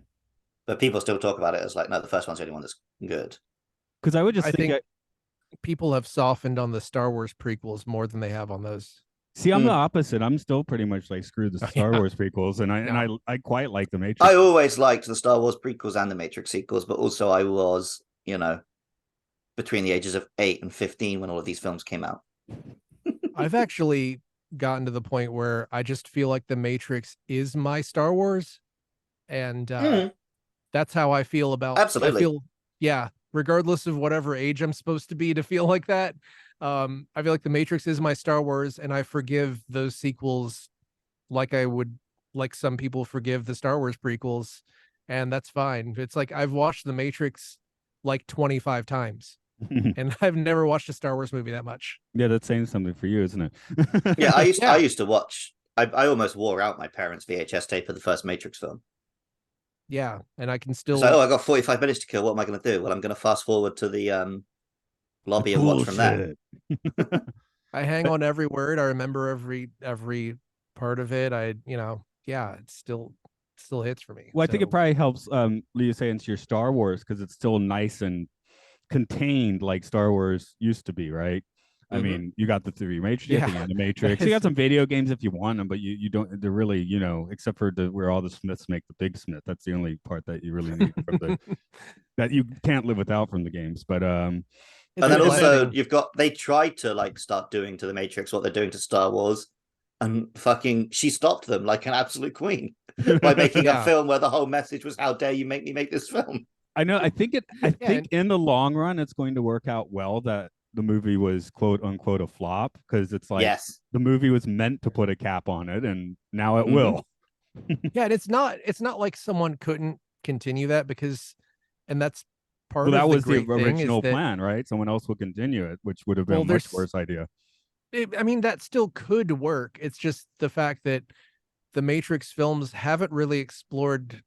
But people still talk about it as like, no, the first one's the only one that's good. Because I would just I think, think people have softened on the Star Wars prequels more than they have on those. see, I'm the opposite. I'm still pretty much like screw the Oh, Star yeah. Wars prequels, and Yeah. I quite like the Matrix. I always liked the Star Wars prequels and the Matrix sequels, but also I was, between the ages of 8 and 15 when all of these films came out. I've actually gotten to the point where I just feel like the Matrix is my Star Wars, and that's how I feel about. Absolutely. Yeah, regardless of whatever age I'm supposed to be to feel like that. I feel like the Matrix is my Star Wars, and I forgive those sequels like I would like some people forgive the Star Wars prequels, and that's fine. It's like I've watched the Matrix like 25 times, and I've never watched a Star Wars movie that much. Yeah, that's saying something for you, isn't it? Yeah, I Yeah. used to watch. I almost wore out my parents' VHS tape of the first Matrix film. Yeah, and I can still. So, I got 45 minutes to kill. What am I going to do? Well, I'm going to fast forward to the lobby and watch from there. I hang on every word. I remember every part of it. Yeah, it still hits for me. Well, I think it probably helps Leah say into your Star Wars because it's still nice and contained like Star Wars used to be, right? I mean, you got the three Matrix, you got the Animatrix, you got some video games if you want them, but you don't. They're really, except for where all the Smiths make the big Smith. That's the only part that you really need from the that you can't live without from the games. But and then also they tried to like start doing to the Matrix what they're doing to Star Wars, and fucking she stopped them like an absolute queen by making a film where the whole message was, "How dare you make me make this film?" I know. I think in the long run, it's going to work out well that the movie was quote unquote a flop because it's like the movie was meant to put a cap on it, and now it will. Yeah, and it's not like someone couldn't continue that because, and that's part of that was the original plan, right? Someone else would continue it, which would have been a much worse idea. I mean, that still could work. It's just the fact that the Matrix films haven't really explored.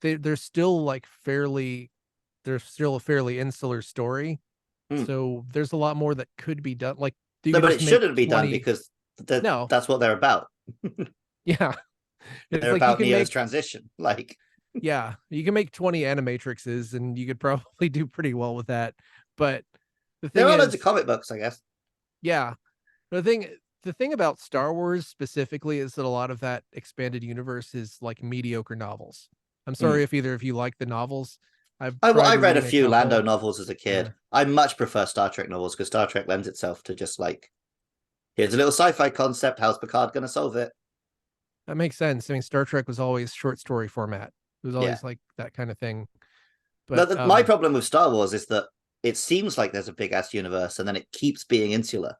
They're still like they're still a fairly insular story. So there's a lot more that could be done. Like, but it shouldn't be done because that's what they're about. Yeah, they're about Neo's transition. Like, yeah, you can make 20 Animatrixes, and you could probably do pretty well with that. But the thing there are is, loads of comic books, I guess. Yeah, the thing about Star Wars specifically is that a lot of that expanded universe is like mediocre novels. I'm sorry if either of you like the novels. I read a few Lando novels as a kid. Yeah. I much prefer Star Trek novels because Star Trek lends itself to just like, here's a little sci-fi concept. How's Picard going to solve it? That makes sense. I mean, Star Trek was always short story format. It was always like that kind of thing. But my problem with Star Wars is that it seems like there's a big ass universe, and then it keeps being insular.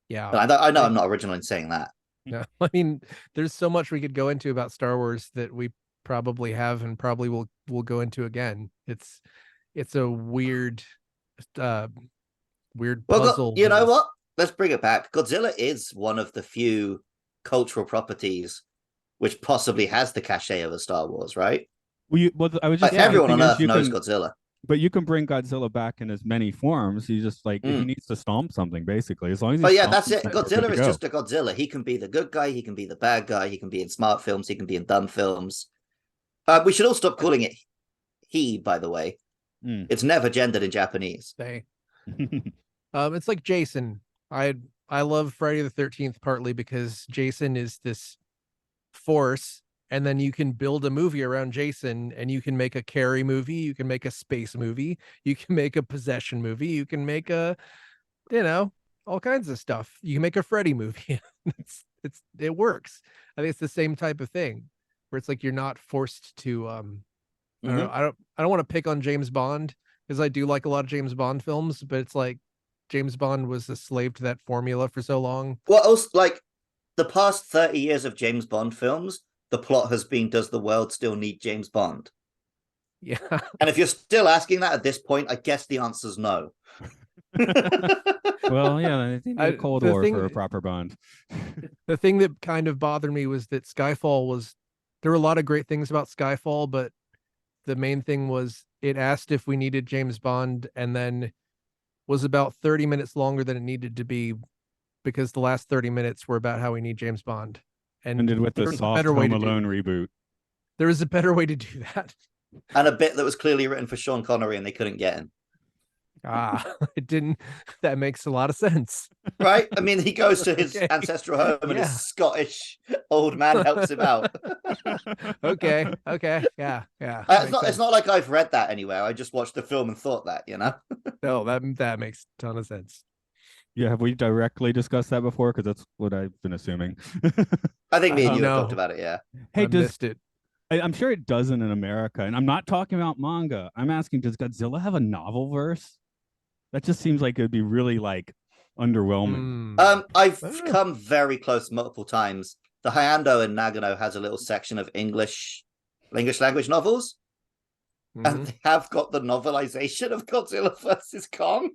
Yeah, I know I'm not original in saying that. No, I mean, there's so much we could go into about Star Wars that we probably have and probably will go into again. It's a weird puzzle. You know what? Let's bring it back. Godzilla is one of the few cultural properties which possibly has the cachet of a Star Wars, right? I was just everyone on Earth knows Godzilla. But you can bring Godzilla back in as many forms. He's just like he needs to stomp something, basically. As long as that's it. Godzilla is just a Godzilla. He can be the good guy. He can be the bad guy. He can be in smart films. He can be in dumb films. We should all stop calling it he. By the way, it's never gendered in Japanese. It's like Jason. I love Friday the 13th partly because Jason is this force. And then you can build a movie around Jason, and you can make a Carrie movie, you can make a space movie, you can make a possession movie, you can make a, all kinds of stuff. You can make a Freddy movie. It works. I think it's the same type of thing where it's like you're not forced to I don't know. I don't want to pick on James Bond because I do like a lot of James Bond films, but it's like James Bond was a slave to that formula for so long. Well, also, like the past 30 years of James Bond films, the plot has been, does the world still need James Bond? Yeah. And if you're still asking that at this point, I guess the answer's no. Well, yeah, I think a Cold War for a proper Bond. The thing that kind of bothered me was that Skyfall was, there were a lot of great things about Skyfall, but the main thing was it asked if we needed James Bond and then was about 30 minutes longer than it needed to be because the last 30 minutes were about how we need James Bond. And Ended with the soft Home Alone reboot. There was a better way to do that. And a bit that was clearly written for Sean Connery and they couldn't get him. It didn't. That makes a lot of sense. Right? I mean, he goes to his ancestral home and his Scottish old man helps him out. Okay. Yeah. It's not like I've read that anywhere. I just watched the film and thought that, you know? No, that makes a ton of sense. Yeah, have we directly discussed that before? Because that's what I've been assuming. I think me and you have talked about it, yeah. Hey, missed it. I'm sure it doesn't in America, and I'm not talking about manga. I'm asking, does Godzilla have a novel verse? That just seems like it'd be really like underwhelming. I've come very close multiple times. The Hyando in Nagano has a little section of English language novels, and they have got the novelization of Godzilla versus Kong.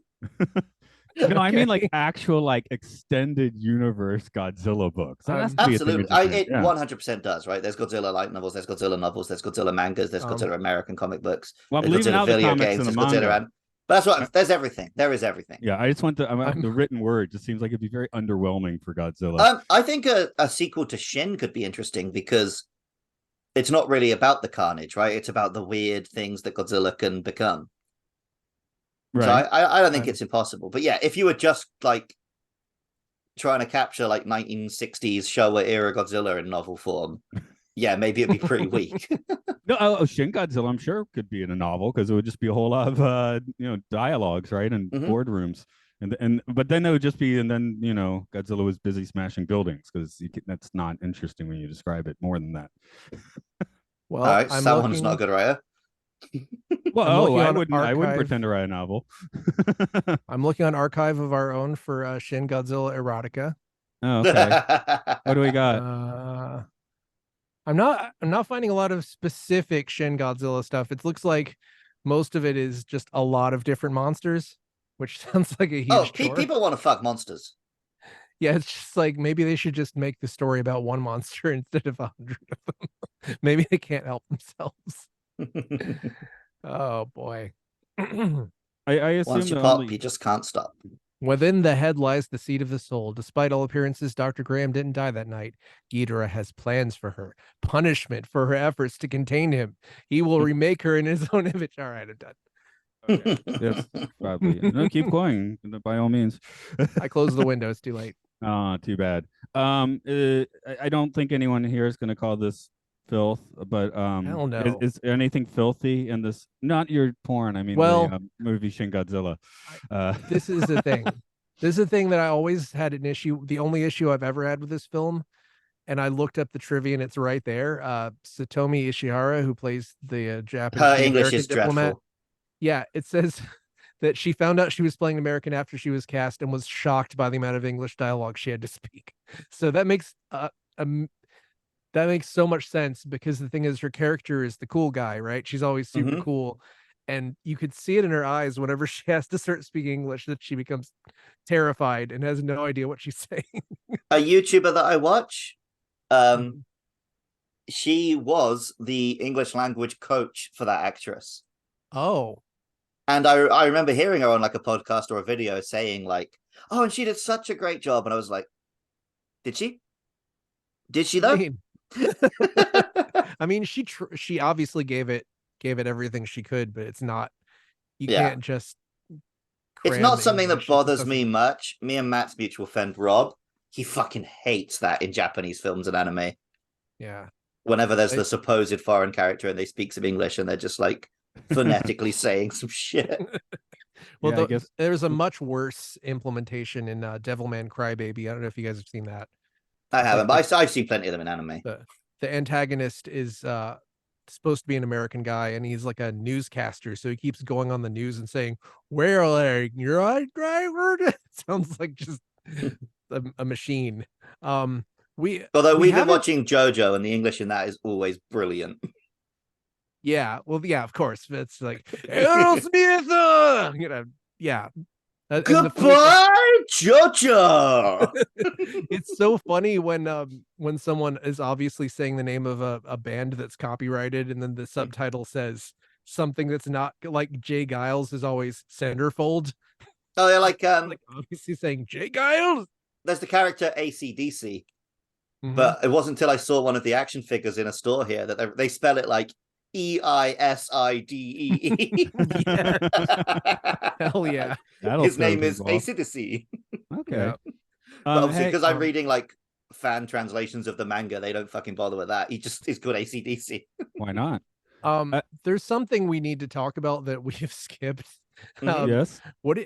No, I mean like actual like extended universe Godzilla books. Absolutely, it 100% does. Right? There's Godzilla light novels, there's Godzilla novels, there's Godzilla mangas, there's Godzilla American comic books. Well, I'm leaving out the comics and the manga. But that's what there's everything. There is everything. Yeah, I just want the written word. Just seems like it'd be very underwhelming for Godzilla. I think a sequel to Shin could be interesting because it's not really about the carnage, right? It's about the weird things that Godzilla can become. Right. So I don't think it's impossible. But yeah, if you were just like trying to capture like 1960s Showa era Godzilla in novel form, yeah, maybe it'd be pretty weak. No, Shin Godzilla, I'm sure could be in a novel because it would just be a whole lot of dialogues, right, and boardrooms, but then it would just be, and then Godzilla was busy smashing buildings because that's not interesting when you describe it more than that. Well, all right, someone's not a good writer. Well, I wouldn't pretend to write a novel. I'm looking on Archive of Our Own for Shin Godzilla erotica. Oh, okay. What do we got? I'm not finding a lot of specific Shin Godzilla stuff. It looks like most of it is just a lot of different monsters, which sounds like a huge chore. People want to fuck monsters. Yeah, it's just like maybe they should just make the story about one monster instead of 100 of them. Maybe they can't help themselves. Oh boy. I assume once you pop, you just can't stop. Within the head lies the seed of the soul. Despite all appearances, Dr. Graham didn't die that night. Ghidorah has plans for her, punishment for her efforts to contain him. He will remake her in his own image. All right, I'm done. Okay. Yes, probably. No, keep going by all means. I closed the window. It's too late. Oh, too bad. I don't think anyone here is going to call this filth, but hell no. Is there anything filthy in this? Not your porn. I mean, the movie Shin Godzilla. This is the thing. This is the thing that I always had an issue. The only issue I've ever had with this film, and I looked up the trivia, and it's right there. Satomi Ishihara, who plays the Japanese her English is diplomat. dreadful. Yeah, it says that she found out she was playing American after she was cast and was shocked by the amount of English dialogue she had to speak. So that makes that makes so much sense because the thing is, her character is the cool guy, right? She's always super cool. And you could see it in her eyes whenever she has to start speaking English that she becomes terrified and has no idea what she's saying. A YouTuber that I watch, she was the English language coach for that actress. Oh. And I remember hearing her on like a podcast or a video saying like, oh, and she did such a great job. And I was like, did she? Did she though? I mean, she obviously gave it everything she could, but it's not. You can't just. It's not something that bothers me much. Me and Matt's mutual friend Rob, he fucking hates that in Japanese films and anime. Yeah. Whenever there's the supposed foreign character and they speak some English and they're just like phonetically saying some shit. Well, Yeah, I guess there's a much worse implementation in Devilman Crybaby. I don't know if you guys have seen that. I It's haven't, like but I've seen plenty of them in anime. the antagonist is supposed to be an American guy, and he's like a newscaster, so he keeps going on the news and saying, "Well, you're right, driver." It sounds like just a machine. Although we we've been haven't- watching JoJo, and the English in that is always brilliant. Yeah, well, yeah, of course. It's like Aerosmith, yeah. And the funny Goodbye, JoJo. it's so funny when someone is obviously saying the name of a band that's copyrighted, and then the subtitle says something that's not, like Jay Giles is always centerfold, Oh, they're like obviously saying Jay Giles. there's the character ACDC, Mhm. but it wasn't until I saw one of the action figures in a store here that they spell it like EISIDEE. Yeah. Hell yeah. His name is ACDC. Okay. Yeah. But obviously, Hey, because I'm reading like fan translations of the manga, they don't fucking bother with that. He just is good ACDC. why not? There's something we need to talk about that we have skipped. Yes. What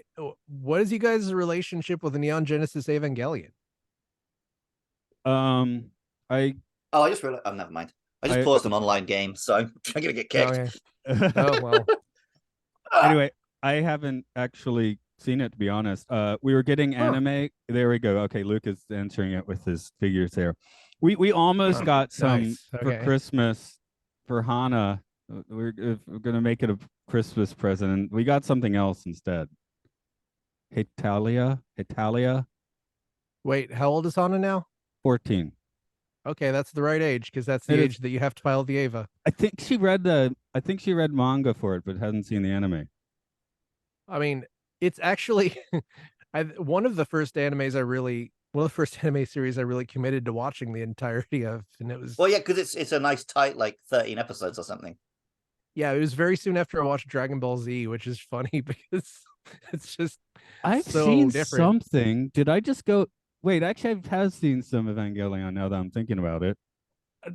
is you guys' relationship with Neon Genesis Evangelion? I Oh, I just realized. Oh, never mind. I just paused an online game, so I'm gonna get kicked. Okay. Oh well. Anyway, I haven't actually seen it, to be honest. We were getting anime. There we go. Okay, Luke is answering it with his figures there. We almost got some Nice. for Okay. Christmas for Hana. We're gonna make it a Christmas present, and we got something else instead. Hitalia. Wait, how old is Hana now? 14. Okay, that's the right age, because that's the It is- age that you have to file the Ava. I think she read manga for it, but hadn't seen the anime. I mean, it's actually one of the first anime series I really committed to watching the entirety of, and it was Well, yeah, because it's a nice tight like 13 episodes or something. yeah, it was very soon after I watched Dragon Ball Z, which is funny because it's just I've so seen different. something. Did I just go? Wait, actually, I have seen some Evangelion now that I'm thinking about it.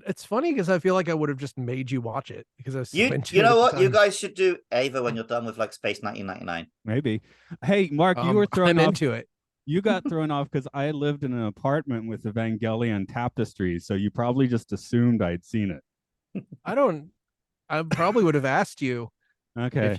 It's funny because I feel like I would have just made you watch it because I was so into You it know at the what? You time. guys should do Ava when you're done with like Space 1999. Maybe. Hey, Mark, you were thrown I'm off. into it. You got thrown off because I lived in an apartment with Evangelion tapestries, so you probably just assumed I'd seen it. I probably would have asked you Okay.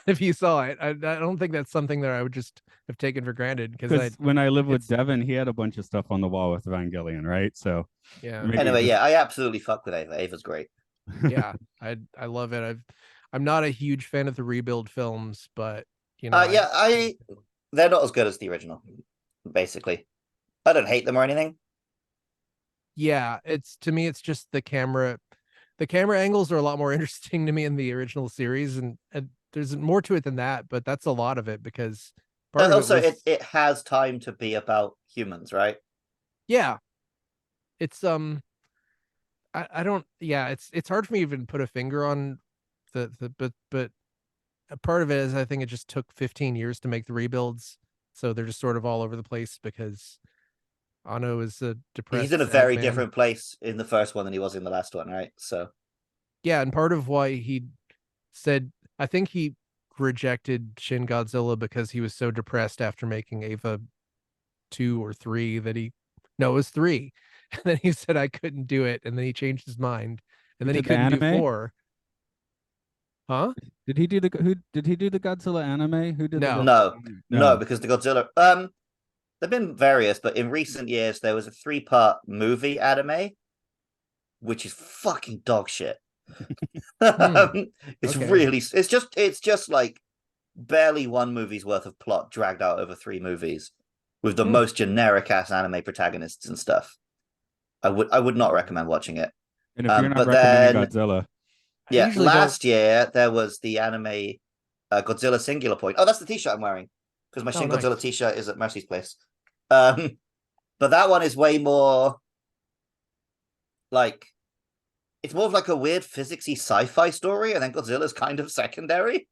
if you saw it. I don't think that's something that I would just have taken for granted because when I lived with Devin, he had a bunch of stuff on the wall with Evangelion, right? So yeah. maybe Anyway, yeah, I absolutely fuck with Ava. Ava's great. Yeah, I love it. I'm not a huge fan of the rebuild films, but you know, they're not as good as the original. Basically, I don't hate them or anything. yeah, to me, it's just the camera angles are a lot more interesting to me in the original series, and there's more to it than that, but that's a lot of it because part of it has time to be about humans, right? Yeah, it's I don't yeah, it's hard for me to even put a finger on but a part of it is I think it just took 15 years to make the rebuilds, so they're just sort of all over the place because Ano is a depressed. He's in a very different place in the first one than he was in the last one, right? So yeah, and part of why he said I think he rejected Shin Godzilla because he was so depressed after making Ava 2 or 3 that it was 3. And then he said I couldn't do it, and then he changed his mind, and then he couldn't do 4. Huh? Did he do the Godzilla anime? Who did no, because the Godzilla there've been various, but in recent years there was a 3-part movie anime, which is fucking dog shit. It's Okay. really it's just like barely one movie's worth of plot dragged out over 3 movies with the most generic ass anime protagonists and stuff. I would not recommend watching it. And if you're not recommending Godzilla, yeah, last year there was the anime Godzilla Singular Point. Oh, that's the t-shirt I'm wearing because my Shin Godzilla t-shirt is at Mercy's place. But that one is way more like it's more of like a weird physicsy sci-fi story, and then Godzilla's kind of secondary.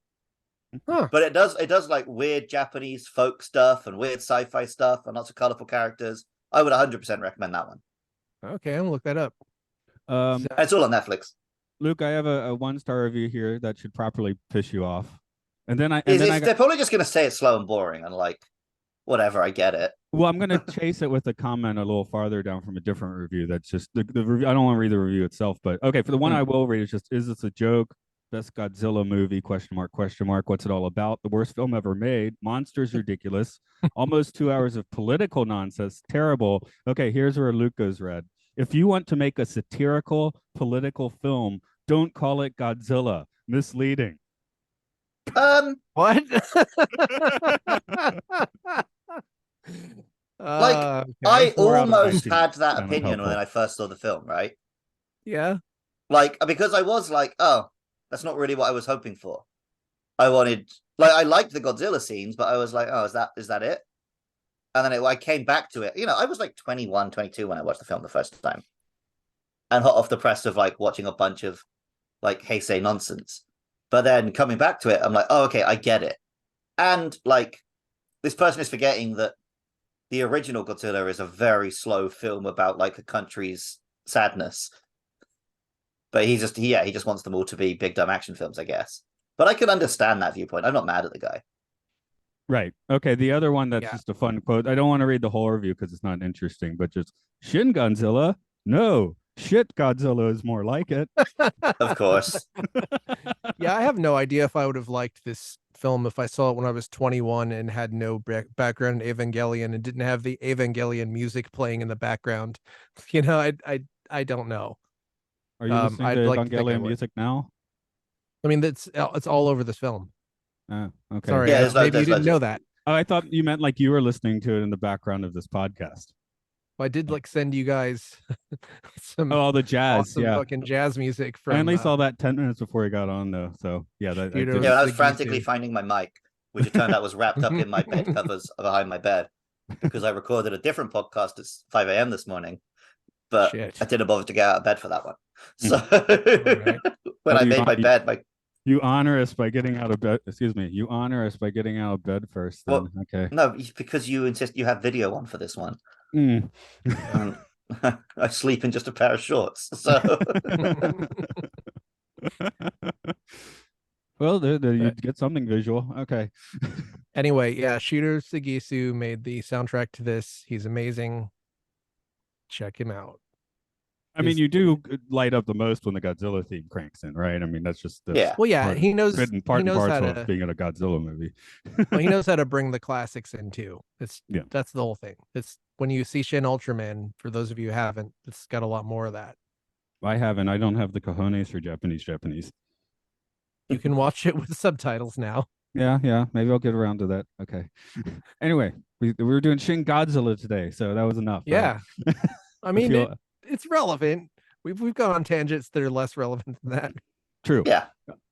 Huh. But it does like weird Japanese folk stuff and weird sci-fi stuff and lots of colorful characters. I would 100% recommend that one. Okay, I'm gonna look that up. It's all on Netflix. Luke, I have a 1-star review here that should properly piss you off. And then I They're probably just gonna say it's slow and boring, and like, whatever. I get it. well, I'm gonna chase it with a comment a little farther down from a different review. That's just the review. I don't want to read the review itself, but okay, for the one I will read, it's just, is this a joke? Best Godzilla movie? Question mark, question mark. What's it all about? The worst film ever made. Monsters ridiculous. Almost 2 hours of political nonsense. Terrible. Okay, here's where Luke goes red. If you want to make a satirical political film, don't call it Godzilla. Misleading. What? Like, Okay. I 4 out of almost 19. had that Kind of opinion when helpful. I first saw the film, right? Yeah. Like, because I was like, oh, that's not really what I was hoping for. I wanted, like, I liked the Godzilla scenes, but I was like, oh, is that it? And then I came back to it. You know, I was like 21, 22 when I watched the film the first time, and hot off the press of like watching a bunch of like Heisei nonsense. But then coming back to it, I'm like, oh, okay, I get it. And like, this person is forgetting that the original Godzilla is a very slow film about like a country's sadness. But he just wants them all to be big dumb action films, I guess. But I can understand that viewpoint. I'm not mad at the guy. Right. Okay. The other one that's Yeah. just a fun quote. I don't want to read the whole review because it's not interesting, but just Shin Godzilla. No, shit Godzilla is more like it. Of course. Yeah, I have no idea if I would have liked this film if I saw it when I was 21 and had no background in Evangelion and didn't have the Evangelion music playing in the background. You know, I don't know. Are you listening I'd to like to think I Evangelion would. music now? I mean, it's all over this film. Okay. Sorry, Yeah, maybe you didn't know that. Oh, I thought you meant like you were listening to it in the background of this podcast. I did like send you guys some Oh, all the jazz. awesome Yeah. fucking jazz music I from only saw that 10 minutes before he got on, though. So, yeah, that I Shooter did. Yeah, I was Sugisu. frantically finding my mic, which it turned out was wrapped up in my bed covers behind my bed, because I recorded a different podcast at 5 a.m. this morning, but Shit. I didn't bother to get out of bed for that one. So right. when Oh, I made my bed, You honor us by getting out of bed. Excuse me. You honor us by getting out of bed first. Then. Well, Okay. no, because you insist you have video on for this one. Mm. I sleep in just a pair of shorts, so Well, there you get something visual. Okay. Anyway, yeah, Shooter Sugisu made the soundtrack to this. He's amazing. Check him out. I mean, you do light up the most when the Godzilla theme cranks in, right? I mean, that's just yeah. Well, yeah, he knows part he and knows how parcel to of being in a Godzilla movie. well, he knows how to bring the classics in too. Yeah. That's the whole thing. It's when you see Shin Ultraman, for those of you who haven't, it's got a lot more of that. I haven't. I don't have the cojones for Japanese. You can watch it with subtitles now. Yeah. Maybe I'll get around to that. Okay. Anyway, we were doing Shin Godzilla today, so that was enough. Yeah. Right? I mean, feel- it's relevant. We've gone on tangents that are less relevant than that. True. Yeah.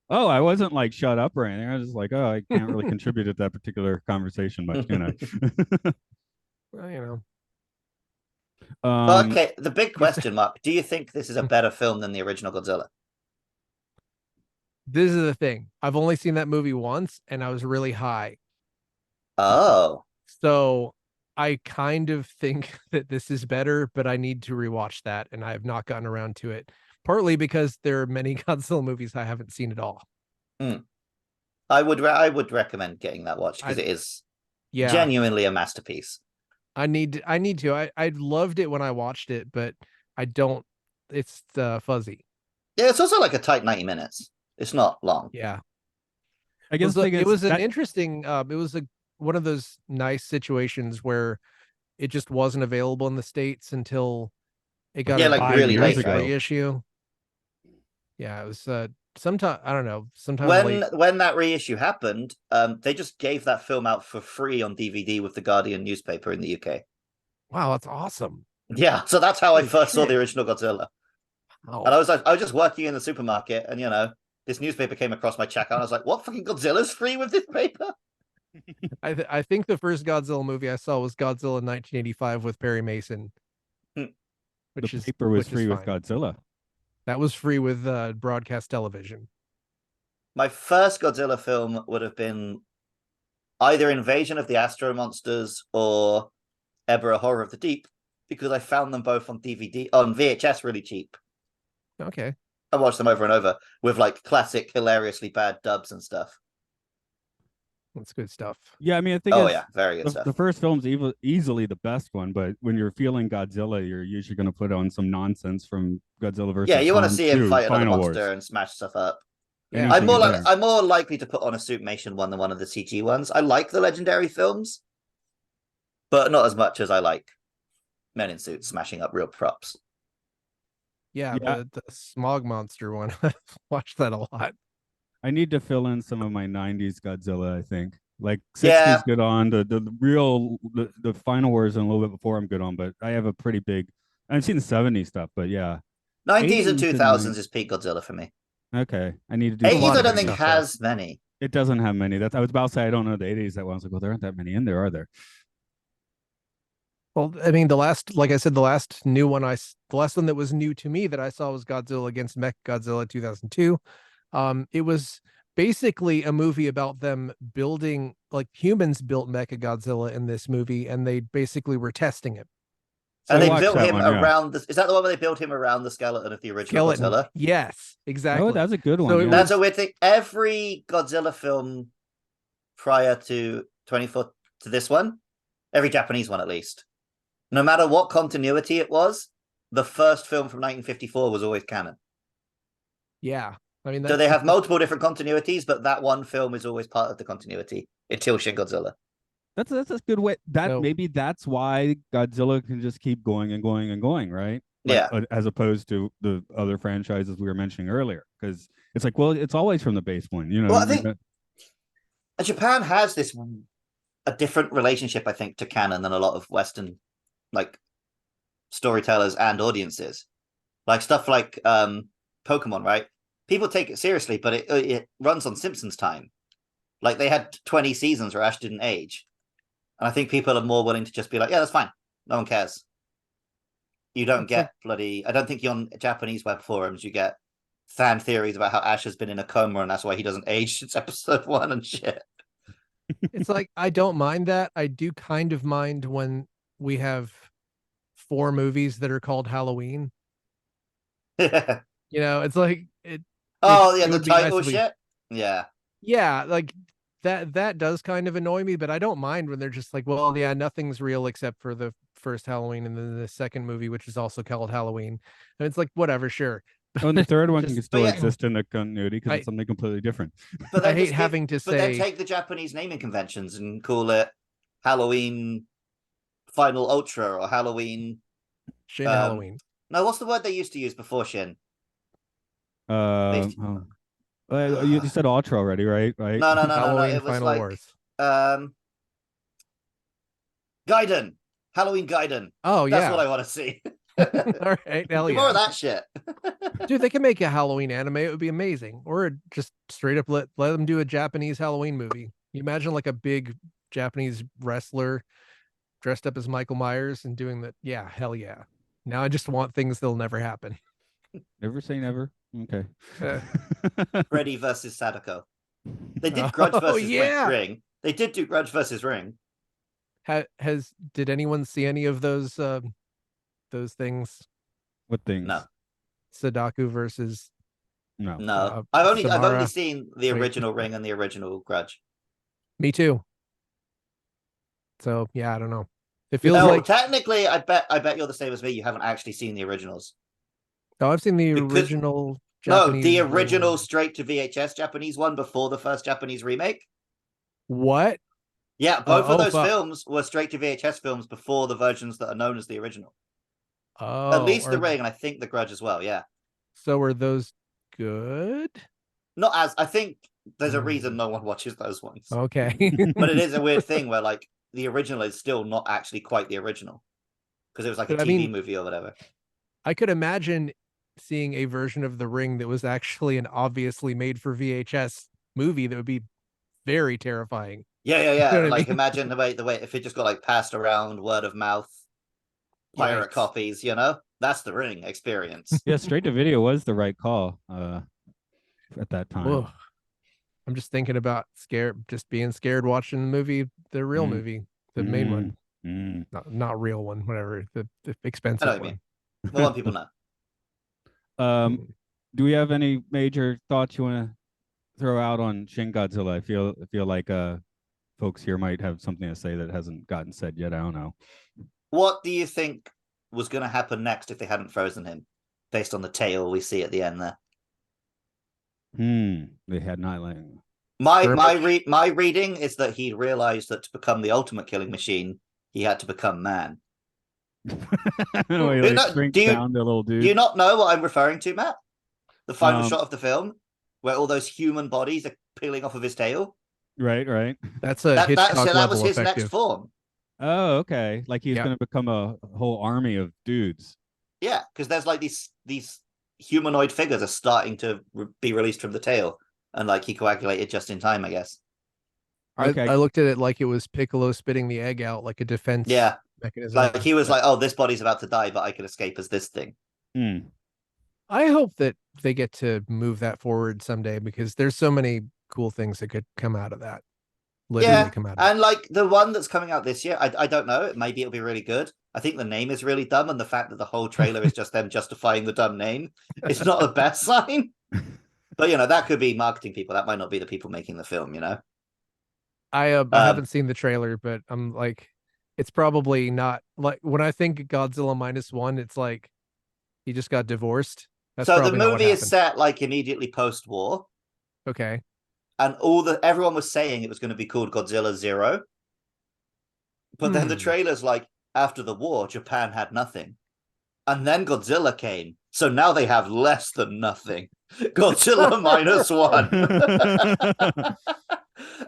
Oh, I wasn't like shut up or anything. I was just like, oh, I can't really contribute to that particular conversation much, can I? Well, you know. Okay, the big question mark. Do you think this is a better film than the original Godzilla? This is the thing. I've only seen that movie once and I was really high. Oh. So I kind of think that this is better, but I need to rewatch that and I have not gotten around to it. Partly because there are many Godzilla movies I haven't seen at all. I would recommend getting that watched because it is genuinely a masterpiece. I need to. I loved it when I watched it, but I don't. It's fuzzy. Yeah, it's also like a tight 90 minutes. It's not long. Yeah, I guess it was an interesting. It was one of those nice situations where it just wasn't available in the States until it got like really late reissue. Yeah, it was sometime I don't know. Sometime when that reissue happened, they just gave that film out for free on DVD with the Guardian newspaper in the UK. Wow, that's awesome. Yeah, so that's how I first saw the original Godzilla. Oh. And I was just working in the supermarket, and this newspaper came across my checkout. And I was like, "What fucking Godzilla's free with this paper?" I think the first Godzilla movie I saw was Godzilla in 1985 with Perry Mason. The paper was free with Godzilla. That was free with broadcast television. My first Godzilla film would have been either Invasion of the Astro Monsters or Ebra Horror of the Deep, because I found them both on DVD, on VHS really cheap. Okay. I watched them over and over with like classic, hilariously bad dubs and stuff. That's good stuff. Yeah, I mean, I think Oh it's yeah, very good stuff. the first film's easily the best one, but when you're feeling Godzilla, you're usually going to put on some nonsense from Godzilla Yeah, versus you want to Kong see him 2, fight another Final monster Wars. and smash stuff up. Yeah. I'm Anything more there. I'm more likely to put on a Suitmation one than one of the CG ones. I like the Legendary films, but not as much as I like Men in Suits smashing up real props. Yeah, Yeah. the smog monster one. I've watched that a lot. I need to fill in some of my 90s Godzilla, I think. Like 60s Yeah. good on, the real the Final Wars and a little bit before I'm good on, but I have a pretty big I've seen the 70s stuff, but yeah. 90s and 80s 2000s is peak Godzilla for me. Okay. I need to do 80s lot I of don't good think stuff there. has many. It doesn't have many. That's I was about to say I don't know the 80s that well. I was like, well, there aren't that many in there, are there? Well, I mean, the last, like I said, the last one that was new to me that I saw was Godzilla against Mechagodzilla 2002. It was basically a movie about them building, like humans built Mechagodzilla in this movie, and they basically were testing it. So And I they watched built that him one, yeah. around the. Is that the one where they built him around the skeleton of the original Skeleton. Godzilla? Yes, exactly. Oh, that's a good So one. it Yeah. That's was- a weird thing. Every Godzilla film prior to 24 to this one, every Japanese one at least, no matter what continuity it was, the first film from 1954 was always canon. Yeah. I mean, So they have multiple different continuities, but that one film is always part of the continuity until Shin Godzilla. That's a good way. No. Maybe that's why Godzilla can just keep going and going and going, right? Like, Yeah. as opposed to the other franchises we were mentioning earlier, because it's like, well, it's always from the base one, you know. Well, I think Japan has this a different relationship, I think, to canon than a lot of Western like storytellers and audiences. Like stuff like Pokemon, right? People take it seriously, but it runs on Simpsons time. Like they had 20 seasons where Ash didn't age. And I think people are more willing to just be like, yeah, that's fine. No one cares. You don't get bloody. I don't think on Japanese web forums you get fan theories about how Ash has been in a coma and that's why he doesn't age since episode 1 and shit. It's like, I don't mind that. I do kind of mind when we have 4 movies that are called Halloween. Yeah. You know, it's like Oh, yeah, it the would be nice title if we- shit. Yeah. Yeah, like that does kind of annoy me, but I don't mind when they're just like, well, yeah, nothing's real except for the first Halloween and then the second movie, which is also called Halloween. And it's like, whatever, sure. Oh, and the third one Just- can still yeah. exist in the continuity because I- it's something completely different. But I then hate just having to But then say take the Japanese naming conventions and call it Halloween Final Ultra or Halloween. Shin Halloween. No, what's the word they used to use before Shin? You said Ultra already, right? Right. No. Halloween It was Final like Wars. Gaiden. Halloween Gaiden. Oh, That's yeah. what I want to see. All right, hell Do yeah. more of that shit. Dude, they can make a Halloween anime. It would be amazing. Or just straight up let them do a Japanese Halloween movie. You imagine like a big Japanese wrestler dressed up as Michael Myers and doing that. Yeah, hell yeah. Now I just want things that'll never happen. Never say never. Okay. Freddy versus Sadako. They did Grudge Oh, versus yeah. Ring. They did do Grudge versus Ring. Did anyone see any of those things? What things? No. Sadaku versus No. No. I've only Samara. seen the Wait. original Ring and the original Grudge. Me too. So yeah, I don't know. It feels No, like technically I bet you're the same as me. You haven't actually seen the originals. I've seen the Because- original No, Japanese the version. original straight to VHS Japanese one before the first Japanese remake. What? Yeah, both of those fuck. films were straight to VHS films before the versions that are known as the original. Oh, At least the are- Ring, and I think the Grudge as well. Yeah, So are those good? not as I think there's a Hmm. reason no one watches those ones. Okay. But it is a weird thing where like the original is still not actually quite the original because it was like a But I TV mean- movie or whatever. I could imagine seeing a version of The Ring that was actually an obviously made for VHS movie that would be very terrifying. Yeah. You know what I Like mean? imagine the way if it just got like passed around word of mouth, pirate Yikes. copies. You know, that's the Ring experience. Yeah, straight to video was the right call at that time. Ugh. I'm just thinking about just being scared watching the movie, the real Mm. movie, the main one, Mm. not real one, whatever, the I expensive know what you one. mean. Well, want people know. Mm. Do we have any major thoughts you want to throw out on Shin Godzilla? I feel like folks here might have something to say that hasn't gotten said yet. I don't know. What do you think was going to happen next if they hadn't frozen him, based on the tail we see at the end there? They had not like my reading is that he realized that to become the ultimate killing machine, he had to become man. Anyway, like, shrinks down to a little dude. Do you not know what I'm referring to, Matt? The final shot of the film where all those human bodies are peeling off of his tail. Right. That's a Hitchcock that was his effective. next form. Oh, okay. Like he's going to become a whole army of dudes. Yeah, because there's like these humanoid figures are starting to be released from the tail, and like he coagulated just in time, I guess. Okay. I looked at it like it was Piccolo spitting the egg out like a defense mechanism. Like he was like, oh, this body's about to die, but I can escape as this thing. I hope that they get to move that forward someday, because there's so many cool things that could come out of that. Literally come out of and like the one that's coming out this year, I don't know. Maybe it'll be really good. I think the name is really dumb, and the fact that the whole trailer is just them justifying the dumb name, it's not the best sign. But that could be marketing people. That might not be the people making the film. I haven't seen the trailer, but I'm like, it's probably not like when I think Godzilla -1, it's like he just got divorced. That's so the movie is set like immediately post-war. Okay. And everyone was saying it was going to be called Godzilla 0. But then the trailer's like, after the war, Japan had nothing. And then Godzilla came. So now they have less than nothing. Godzilla -1.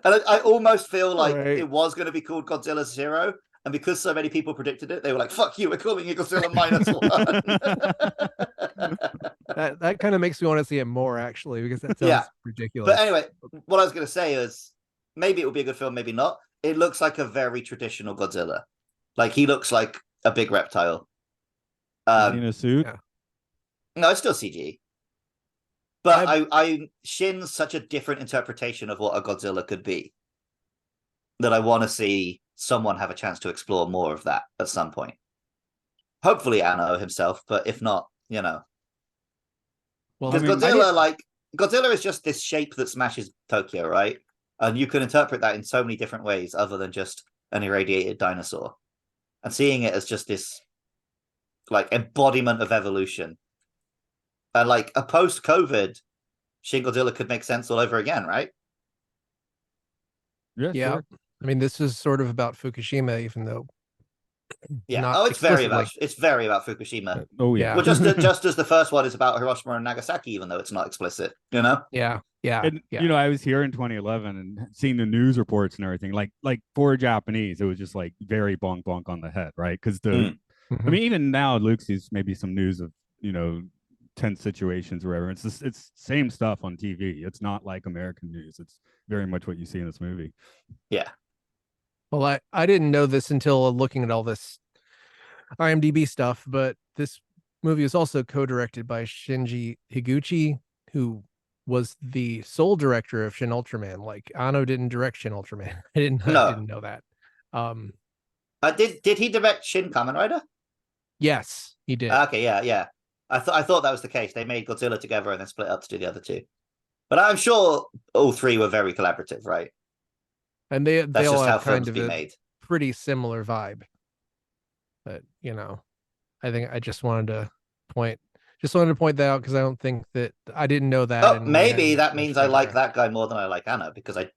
And I almost feel like it was going to be called Godzilla 0. And because so many people predicted it, they were like, fuck you, we're calling it Godzilla -1. That kind of makes me want to see it more, actually, because that sounds ridiculous. But anyway, what I was going to say is maybe it will be a good film, maybe not. It looks like a very traditional Godzilla. Like he looks like a big reptile. In a suit? Yeah. No, it's still CG. But Shin's such a different interpretation of what a Godzilla could be that I want to see someone have a chance to explore more of that at some point. Hopefully Anno himself, but if not, Well, because Godzilla is just this shape that smashes Tokyo, right? And you can interpret that in so many different ways other than just an irradiated dinosaur. And seeing it as just this like embodiment of evolution. And like a post-COVID Shin Godzilla could make sense all over again, right? Yeah. Sure. I mean, this is sort of about Fukushima, even though. Yeah. It's very about Fukushima. Oh yeah. Well, just as the first one is about Hiroshima and Nagasaki, even though it's not explicit, Yeah. And, I was here in 2011 and seeing the news reports and everything. Like for Japanese, it was just like very bonk bonk on the head, right? Because I mean, even now, Luke sees maybe some news of tense situations or whatever. It's same stuff on TV. It's not like American news. It's very much what you see in this movie. Yeah. Well, I didn't know this until looking at all this IMDb stuff, but this movie is also co-directed by Shinji Higuchi, who was the sole director of Shin Ultraman. Like Anno didn't direct Shin Ultraman. I didn't know that. Did he direct Shin Kamen Rider? Yes, he did. Okay, yeah. I thought that was the case. They made Godzilla together and then split up to do the other two. But I'm sure all three were very collaborative, right? And they all have kind of a pretty similar vibe. But I think I just wanted to point that out because I didn't know that. Oh, maybe that means I like that guy more than I like Anna because I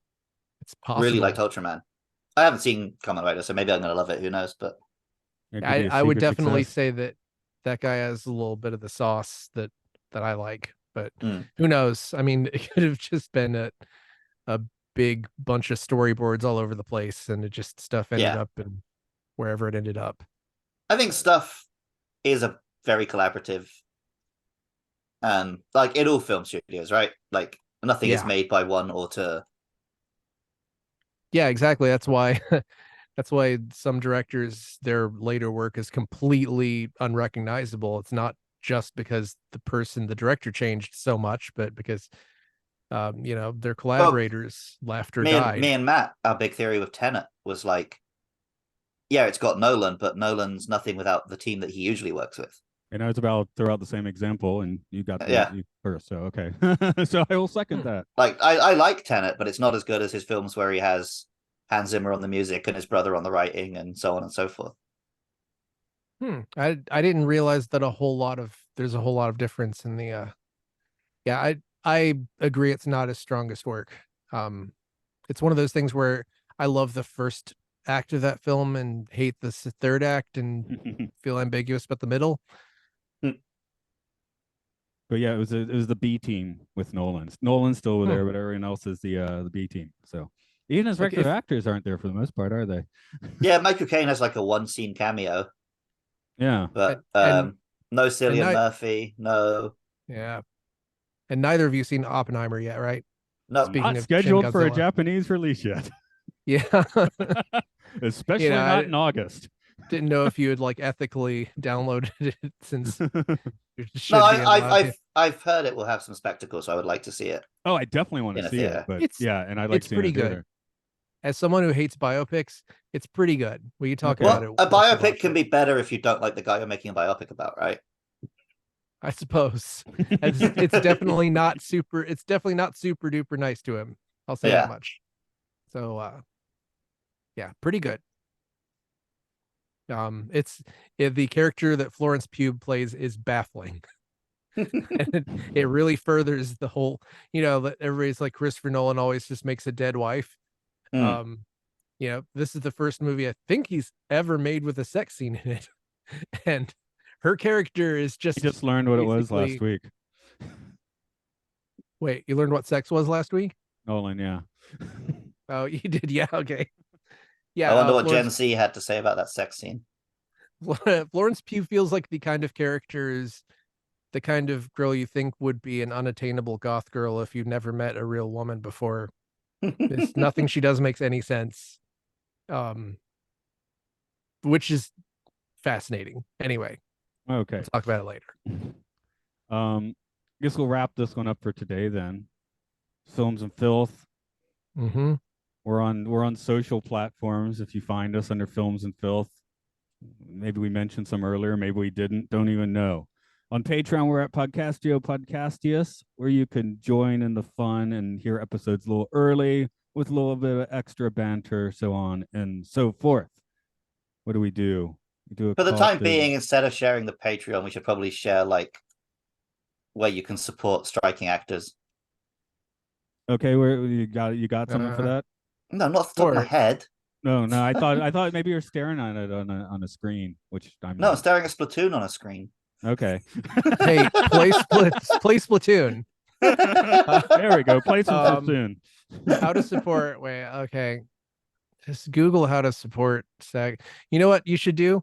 really liked Ultraman. I haven't seen Kamen Rider, so maybe I'm going to love it. Who knows? But I would definitely say that guy has a little bit of the sauce that I like. But who knows? I mean, it could have just been a big bunch of storyboards all over the place, and it just stuff ended up in wherever it ended up. I think stuff is a very collaborative, like in all film studios, right? Like nothing is made by one auteur. Yeah, exactly. That's why some directors, their later work is completely unrecognizable. It's not just because the director changed so much, but because their collaborators left or died. Me and Matt, our big theory with Tenet was like, yeah, it's got Nolan, but Nolan's nothing without the team that he usually works with. And I was about to throw out the same example, and you got you first, so okay. So I will second that. Like I like Tenet, but it's not as good as his films where he has Hans Zimmer on the music and his brother on the writing, and so on and so forth. I didn't realize that there's a whole lot of difference in the yeah, I agree it's not his strongest work. It's one of those things where I love the first act of that film and hate the third act and feel ambiguous about the middle. But yeah, it was the B team with Nolan. Nolan's still there, but everyone else is the B team. So even his Like regular actors aren't there for the most part, are they? Yeah, Michael Caine has like a one scene cameo, Yeah. but And no Cillian and Murphy, no. yeah. And neither of you seen Oppenheimer yet, right? No, Speaking Not of scheduled Shin for a Godzilla. Japanese release yet. Yeah. Especially not in August. Didn't know if you had like ethically downloaded it since it should no, be allowed. I've heard it will have some spectacle, so I would like to see it. Oh, I definitely want In to a see it. theater. But It's- yeah, and I like it's seeing pretty it in theater. good. As someone who hates biopics, it's pretty good. We can talk Okay. about Well, it. a once we biopic watch can it, be better if you don't like the guy you're making a biopic about, right? I suppose. It's definitely not super. It's definitely not super duper nice to him. I'll say Yeah. that much. So, yeah, pretty good. The character that Florence Pugh plays is baffling. And it really furthers the whole, that everybody's like Christopher Nolan always just makes a dead wife. Mm. This is the first movie I think he's ever made with a sex scene in it. And her character is I just learned what it was last basically- week. Wait, you learned what sex was last week? Nolan, yeah. Oh, you did? Yeah, okay. Yeah, I wonder what Gen Florence, Z had to say about that sex scene. Florence Pugh feels like the kind of the kind of girl you think would be an unattainable goth girl if you've never met a real woman before. There's nothing she does makes any sense. Which is fascinating. Anyway, Okay. we'll talk about it later. I guess we'll wrap this one up for today then. Films and Filth. Mm-hmm. We're on social platforms. If you find us under Films and Filth, maybe we mentioned some earlier, maybe we didn't. Don't even know. On Patreon, we're at Podcastio Podcastius, where you can join in the fun and hear episodes a little early with a little bit of extra banter, so on and so forth. What do? We do a For the time coffee. being, instead of sharing the Patreon, we should probably share like where you can support striking actors. Okay, where you got something for that? No, not off the top of my head. No, I thought maybe you're staring at it on a screen, which I'm No, I'm not. staring at Splatoon on a screen. Okay. Hey, play Splatoon. There we go. Play some Splatoon. How to support? Wait, okay. Just Google how to support SAG. You know what you should do?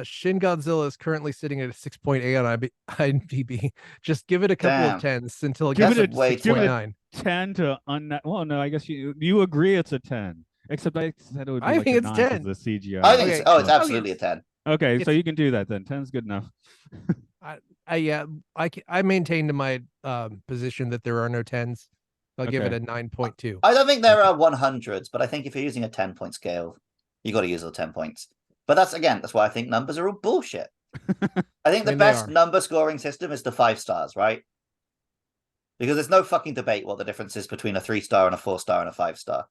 Shin Godzilla is currently sitting at a 6.8 on IMDb. Just give it a couple of tens until it gets Give it to a- wait, 6.9. 10 to well, no, I guess you agree it's a 10. Except I said it would be I like think a it's 9 'cause 10. the CGI. I think Okay. it's absolutely a 10. Okay, so you can do that then. 10's good enough. I maintain my position that there are no tens. I'll give it Okay. a 9.2. I don't think there are 100s, but I think if you're using a 10-point scale, you got to use the 10 points. But that's why I think numbers are all bullshit. I think the mean, they best are. number scoring system is the 5 stars, right? Because there's no fucking debate what the difference is between a 3-star and a 4-star and a 5-star.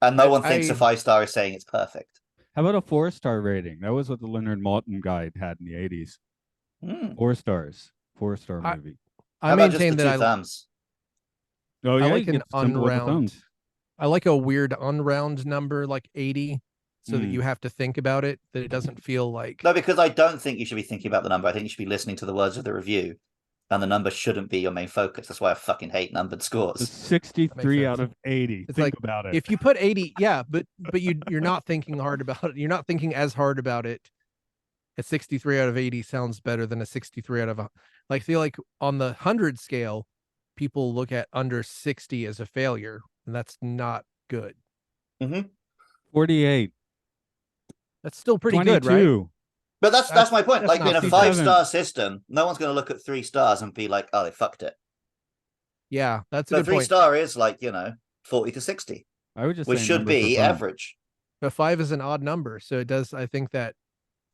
And no one thinks a 5-star is saying it's perfect. How about a 4-star rating? That was what the Leonard Maltin guide had in the 80s. 4 stars. 4-star movie. I How about just maintain the that two thumbs? Oh yeah, I you like can an get simple with the unround. thumbs. I like a weird unround number like 80, so that Mm. you have to think about it. That it doesn't feel like. No, because I don't think you should be thinking about the number. I think you should be listening to the words of the review. And the number shouldn't be your main focus. That's why I fucking hate numbered It's scores. 63 out sense. of 80. It's Think like, about it. If you put 80, yeah, but you're not thinking hard about it. You're not thinking as hard about it. A 63 out of 80 sounds better than a 63 out of I feel like on the 100 scale, people look at under 60 as a failure, and that's not good. 48. That's still pretty 22. good, right? But that's my point. that's Like not in a too bad. 5-star system, no one's going to look at 3 stars and be like, "Oh, they fucked it." Yeah, that's a But good point. 3-star is like 40 to 60, I would just which say should number for be fun. average. But 5 is an odd number, so it does. I think that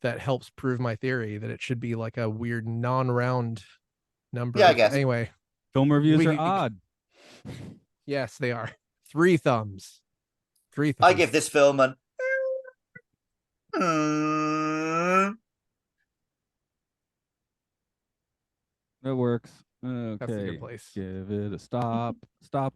helps prove my theory that it should be like a weird non-round number. Yeah, I guess. Film reviews We- are odd. Yes, they are. 3 thumbs. Three I thumbs. give this film an. That works. That's a good Okay. place. Give it a stop. Stop